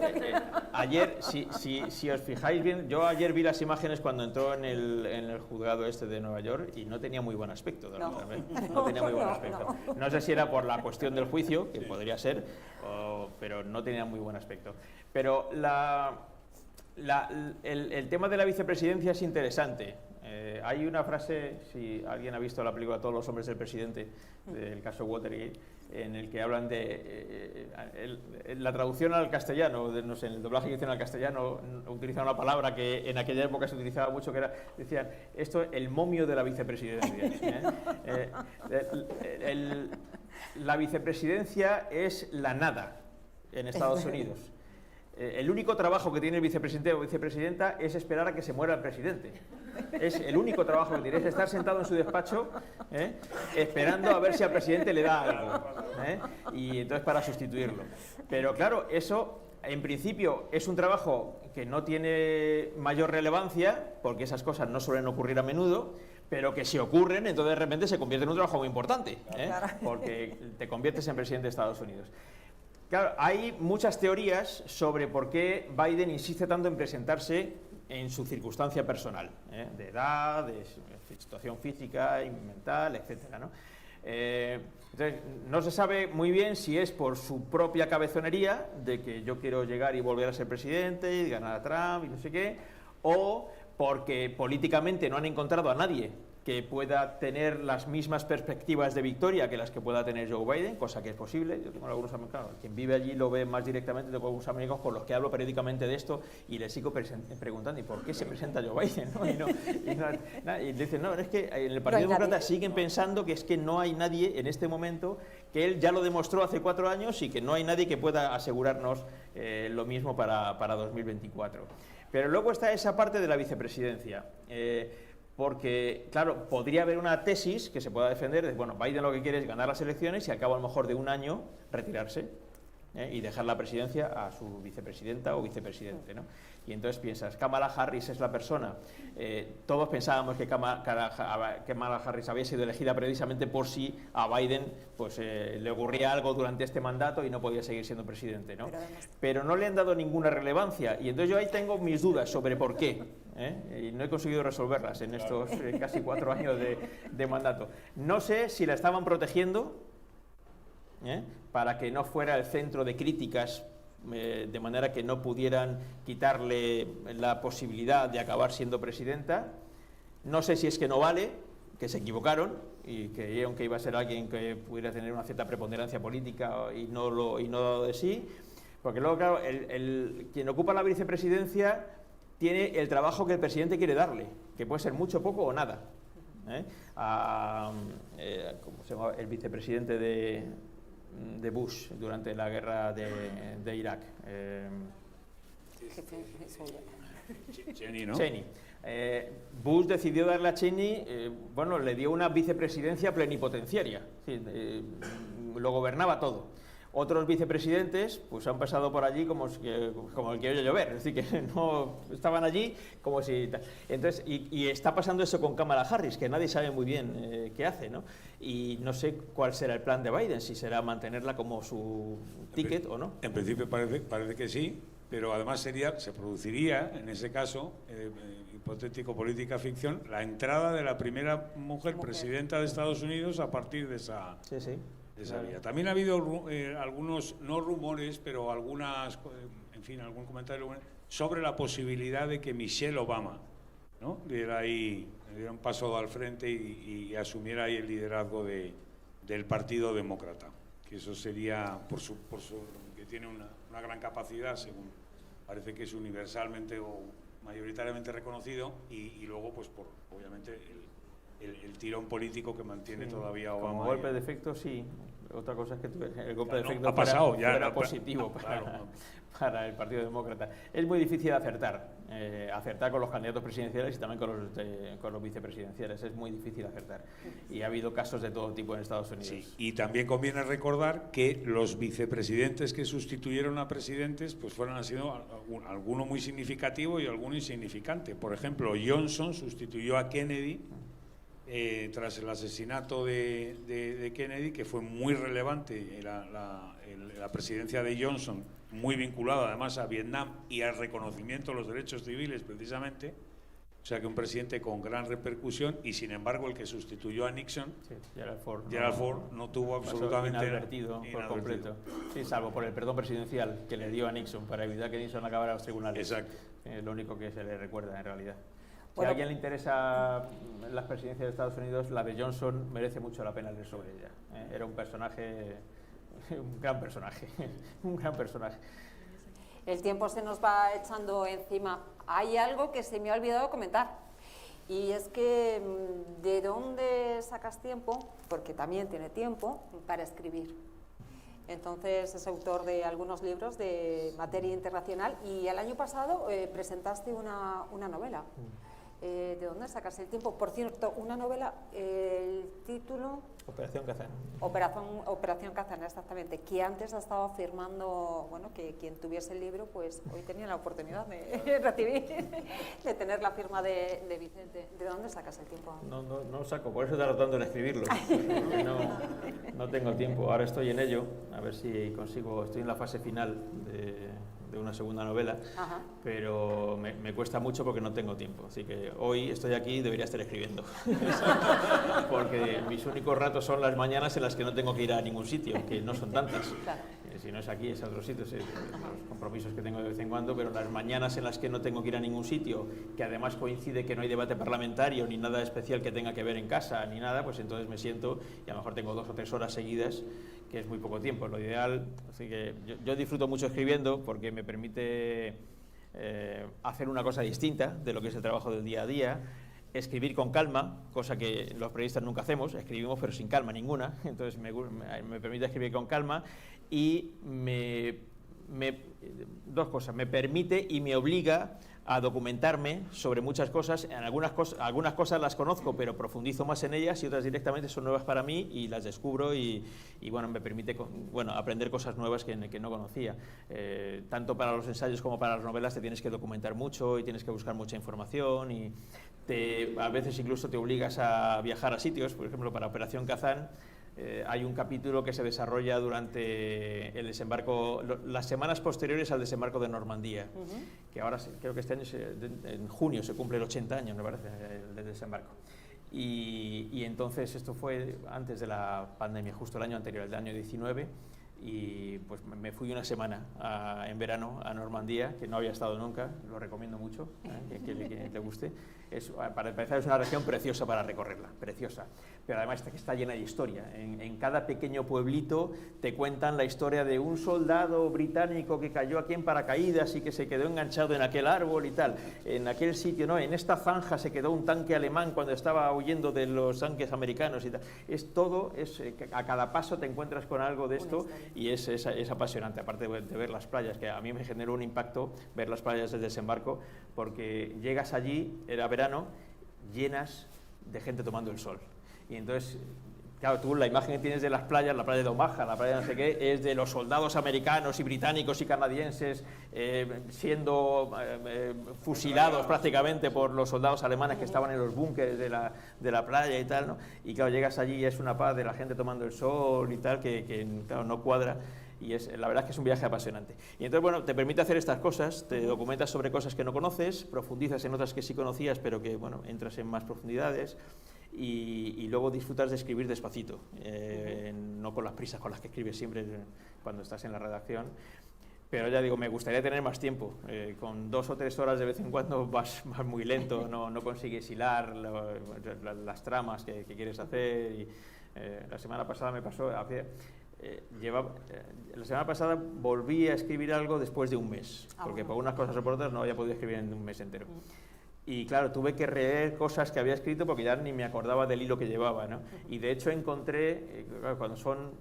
ayer, si os fijáis bien, yo ayer vi las imágenes cuando entró en el juzgado este de Nueva York y no tenía muy buen aspecto Donald Trump, ¿eh? No tenía muy buen aspecto. No sé si era por la cuestión del juicio, que podría ser, pero no tenía muy buen aspecto. Pero el tema de la vicepresidencia es interesante. Hay una frase, si alguien ha visto la película Todos los hombres del presidente, del caso Watergate, en el que hablan de la traducción al castellano, no sé, en el doblaje que hicieron al castellano, utilizan una palabra que en aquella época se utilizaba mucho, que era, decían, esto, el momio de la vicepresidencia. La vicepresidencia es la nada en Estados Unidos. El único trabajo que tiene el vicepresidente o vicepresidenta es esperar a que se muera el presidente. Es el único trabajo que tiene, es estar sentado en su despacho esperando a ver si al presidente le da algo, y entonces para sustituirlo. Pero claro, eso en principio es un trabajo que no tiene mayor relevancia, porque esas cosas no suelen ocurrir a menudo, pero que si ocurren, entonces de repente se convierte en un trabajo muy importante, porque te conviertes en presidente de Estados Unidos. Claro, hay muchas teorías sobre por qué Biden insiste tanto en presentarse en su circunstancia personal, de edad, de situación física y mental, etcétera, ¿no? Entonces, no se sabe muy bien si es por su propia cabezonería, de que yo quiero llegar y volver a ser presidente y ganar a Trump y no sé qué, o porque políticamente no han encontrado a nadie que pueda tener las mismas perspectivas de victoria que las que pueda tener Joe Biden, cosa que es posible. Yo tengo algunos amigos, claro, quien vive allí lo ve más directamente, tengo algunos amigos con los que hablo periódicamente de esto y les sigo preguntando, ¿y por qué se presenta Joe Biden? ¿No? Y dicen, no, es que en el Partido Demócrata siguen pensando que es que no hay nadie en este momento, que él ya lo demostró hace 4 años y que no hay nadie que pueda asegurarnos lo mismo para 2024. Pero luego está esa parte de la vicepresidencia. Porque, claro, podría haber una tesis que se pueda defender de, bueno, Biden lo que quiere es ganar las elecciones y al cabo a lo mejor de un año retirarse y dejar la presidencia a su vicepresidenta o vicepresidente, ¿no? Y entonces piensas, Kamala Harris es la persona. Todos pensábamos que Kamala Harris había sido elegida precisamente por si a Biden pues, le ocurría algo durante este mandato y no podía seguir siendo presidente, ¿no? Pero no le han dado ninguna relevancia y entonces yo ahí tengo mis dudas sobre por qué. Y no he conseguido resolverlas en estos casi 4 años de mandato. No sé si la estaban protegiendo para que no fuera el centro de críticas, de manera que no pudieran quitarle la posibilidad de acabar siendo presidenta. No sé si es que no vale, que se equivocaron y creyeron que iba a ser alguien que pudiera tener una cierta preponderancia política y no dado de sí, porque luego, claro, quien ocupa la vicepresidencia tiene el trabajo que el presidente quiere darle, que puede ser mucho, poco o nada. ¿Cómo se llama el vicepresidente Bush durante la guerra de Irak. Cheney, ¿no? Cheney. Bush decidió darle a Cheney, bueno, le dio una vicepresidencia plenipotenciaria, lo gobernaba todo. Otros vicepresidentes pues han pasado por allí como el que oye llover, es decir, que no estaban allí como si... Entonces, y está pasando eso con Kamala Harris, que nadie sabe muy bien qué hace, ¿no? Y no sé cuál será el plan de Biden, si será mantenerla como su ticket o no. En principio parece que sí, pero además se produciría, en ese caso, hipotético política ficción, la entrada de la primera mujer presidenta de Estados Unidos a partir de esa... Sí, sí. Vía. También ha habido algunos, no rumores, pero algunas, en fin, algún comentario sobre la posibilidad de que Michelle Obama, ¿no?, diera un paso al frente y asumiera ahí el liderazgo del Partido Demócrata, que eso sería, que tiene una gran capacidad, según parece que es universalmente o mayoritariamente reconocido, y luego, pues, obviamente, el tirón político que mantiene todavía Obama. Como golpe de efecto, sí. Otra cosa es que el golpe de efecto ha pasado, fuera positivo claro. para el Partido Demócrata. Es muy difícil acertar con los candidatos presidenciales y también con los vicepresidenciales. Es muy difícil acertar. Y ha habido casos de todo tipo en Estados Unidos. Sí, y también conviene recordar que los vicepresidentes que sustituyeron a presidentes pues han sido alguno muy significativo y alguno insignificante. Por ejemplo, Johnson sustituyó a Kennedy tras el asesinato de Kennedy, que fue muy relevante, la presidencia de Johnson, muy vinculada además a Vietnam y al reconocimiento de los derechos civiles precisamente, o sea que un presidente con gran repercusión, y sin embargo el que sustituyó a Nixon, sí, Gerald Ford, no tuvo absolutamente inadvertido por completo, sí, salvo por el perdón presidencial que le dio a Nixon para evitar que Nixon acabara en los tribunales. Exacto. Lo único que se le recuerda en realidad. Si Bueno, a alguien le interesa las presidencias de Estados Unidos, la de Johnson merece mucho la pena leer sobre ella. Era un personaje, un gran personaje, un gran personaje. el tiempo se nos va echando encima. Hay algo que se me ha olvidado comentar, y es que ¿de dónde sacas tiempo? Porque también tiene tiempo para escribir. Entonces es autor de algunos libros de materia internacional, y el año pasado presentaste una novela. ¿De dónde sacas el tiempo? Por cierto, una novela, el título... Operación Kazán. Operación Kazán, exactamente, que antes ha estado firmando, bueno, que quien tuviese el libro, pues hoy tenía la oportunidad de recibir, de tener la firma de Vicente. ¿De dónde sacas el tiempo? No saco, por eso he tratado en escribirlo. No tengo tiempo, ahora estoy en ello, a ver si consigo, estoy en la fase final de una segunda novela, Ajá. pero me cuesta mucho porque no tengo tiempo, así que hoy estoy aquí y debería estar escribiendo, porque mis únicos ratos son las mañanas en las que no tengo que ir a ningún sitio, que no son tantas. Claro. Si no es aquí, es a otros sitios, los compromisos que tengo de vez en cuando, pero las mañanas en las que no tengo que ir a ningún sitio, que además coincide que no hay debate parlamentario, ni nada especial que tenga que ver en casa, ni nada, pues entonces me siento y a lo mejor tengo 2 o 3 horas seguidas, que es muy poco tiempo, lo ideal. Así que yo disfruto mucho escribiendo porque me permite hacer una cosa distinta de lo que es el trabajo del día a día, escribir con calma, cosa que los periodistas nunca hacemos, escribimos pero sin calma ninguna, entonces me permite escribir con calma y dos cosas, me permite y me obliga a documentarme sobre muchas cosas. Algunas cosas las conozco, pero profundizo más en ellas, y otras directamente son nuevas para mí y las descubro y bueno, me permite aprender cosas nuevas que no conocía. Tanto para los ensayos como para las novelas te tienes que documentar mucho y tienes que buscar mucha información y a veces incluso te obligas a viajar a sitios. Por ejemplo, para Operación Kazán hay un capítulo que se desarrolla durante el desembarco, las semanas posteriores al desembarco de Normandía, que ahora creo que este año, en junio, se cumple el 80 años, me parece, del desembarco. Y entonces esto fue antes de la pandemia, justo el año anterior, el año 19, y pues me fui una semana en verano a Normandía, que no había estado nunca, lo recomiendo mucho, que le guste. Para empezar, es una región preciosa para recorrerla, preciosa, pero además está llena de historia. En cada pequeño pueblito te cuentan la historia de un soldado británico que cayó aquí en paracaídas y que se quedó enganchado en aquel árbol y tal. En aquel sitio, no, en esta zanja se quedó un tanque alemán cuando estaba huyendo de los tanques americanos y tal. A cada paso te encuentras con algo de esto y es apasionante, aparte de ver las playas, que a mí me generó un impacto ver las playas del desembarco, porque llegas allí, era verano, llenas de gente tomando el sol. Y entonces, claro, tú la imagen que tienes de las playas, la playa de Omaha, la playa de no sé qué, es de los soldados americanos y británicos y canadienses siendo fusilados prácticamente por los soldados alemanes que estaban en los búnkeres de la playa y tal, ¿no? Y claro, llegas allí y es una paz de la gente tomando el sol y tal, que claro, no cuadra. Y la verdad es que es un viaje apasionante. Y entonces, bueno, te permite hacer estas cosas, te documentas sobre cosas que no conoces, profundizas en otras que sí conocías, pero que, bueno, entras en más profundidades y luego disfrutas de escribir despacito, no con las prisas con las que escribes siempre cuando estás en la redacción. Pero ya digo, me gustaría tener más tiempo. Con 2 o 3 horas de vez en cuando vas muy lento, no consigues hilar las tramas que quieres hacer. Y, la semana pasada me pasó... la semana pasada volví a escribir algo después de un mes, porque por unas cosas o por otras no había podido escribir en un mes entero. Y claro, tuve que releer cosas que había escrito porque ya ni me acordaba del hilo que llevaba, ¿no? Y de hecho encontré, cuando son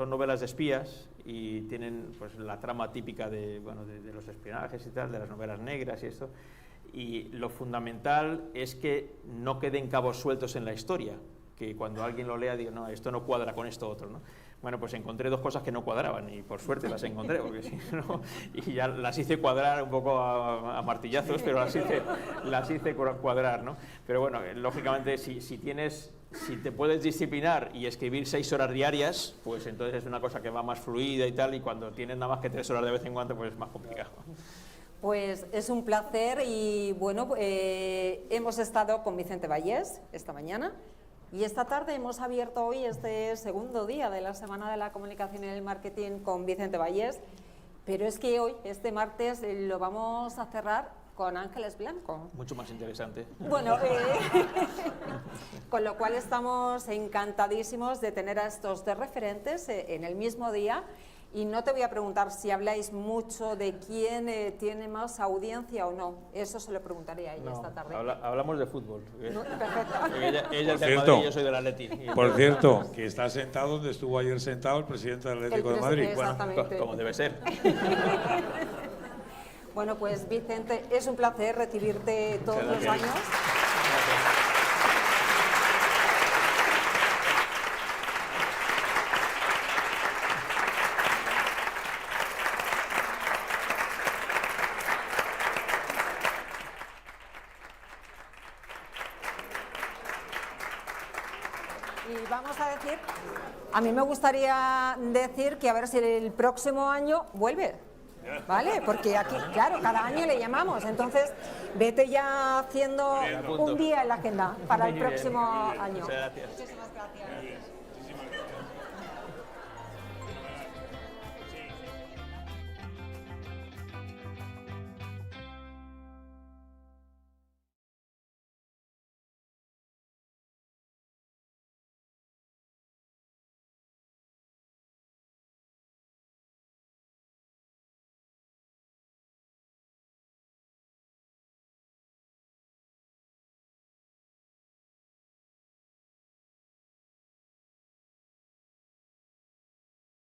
novelas de espías y tienen pues la trama típica de los espionajes y tal, de las novelas negras y esto, y lo fundamental es que no queden cabos sueltos en la historia, que cuando alguien lo lea diga, no, esto no cuadra con esto otro, ¿no? Bueno, pues encontré 2 cosas que no cuadraban y por suerte las encontré, porque si no, y ya las hice cuadrar un poco a martillazos, pero las hice cuadrar, ¿no? Pero bueno, lógicamente si te puedes disciplinar y escribir 6 horas diarias, pues entonces es una cosa que va más fluida y tal, y cuando tienes nada más que 3 horas de vez en cuando, pues es más complicado. Pues es un placer y bueno, hemos estado con Vicente Vallés esta mañana. Y esta tarde hemos abierto hoy este segundo día de la Semana de la Comunicación y el Marketing con Vicente Vallés, pero es que hoy, este martes, lo vamos a cerrar con Ángeles Blanco. Mucho más interesante. Bueno, con lo cual estamos encantadísimos de tener a estos 2 referentes en el mismo día. Y no te voy a preguntar si habláis mucho de quién tiene más audiencia o no. Eso se lo preguntaré a ella esta tarde. Hablamos de fútbol. No, perfecto. Ella es del Madrid y yo soy del Atleti. Por cierto, que está sentado donde estuvo ayer sentado el presidente del Atlético de Madrid. Exactamente. Bueno, como debe ser. Bueno, pues Vicente, es un placer recibirte todos los años. Gracias. Y vamos a decir, a mí me gustaría decir que a ver si el próximo año vuelve, ¿vale? Porque aquí, claro, cada año le llamamos, entonces vete ya haciendo un día en la agenda para el próximo año. Muchas gracias. Muchísimas gracias.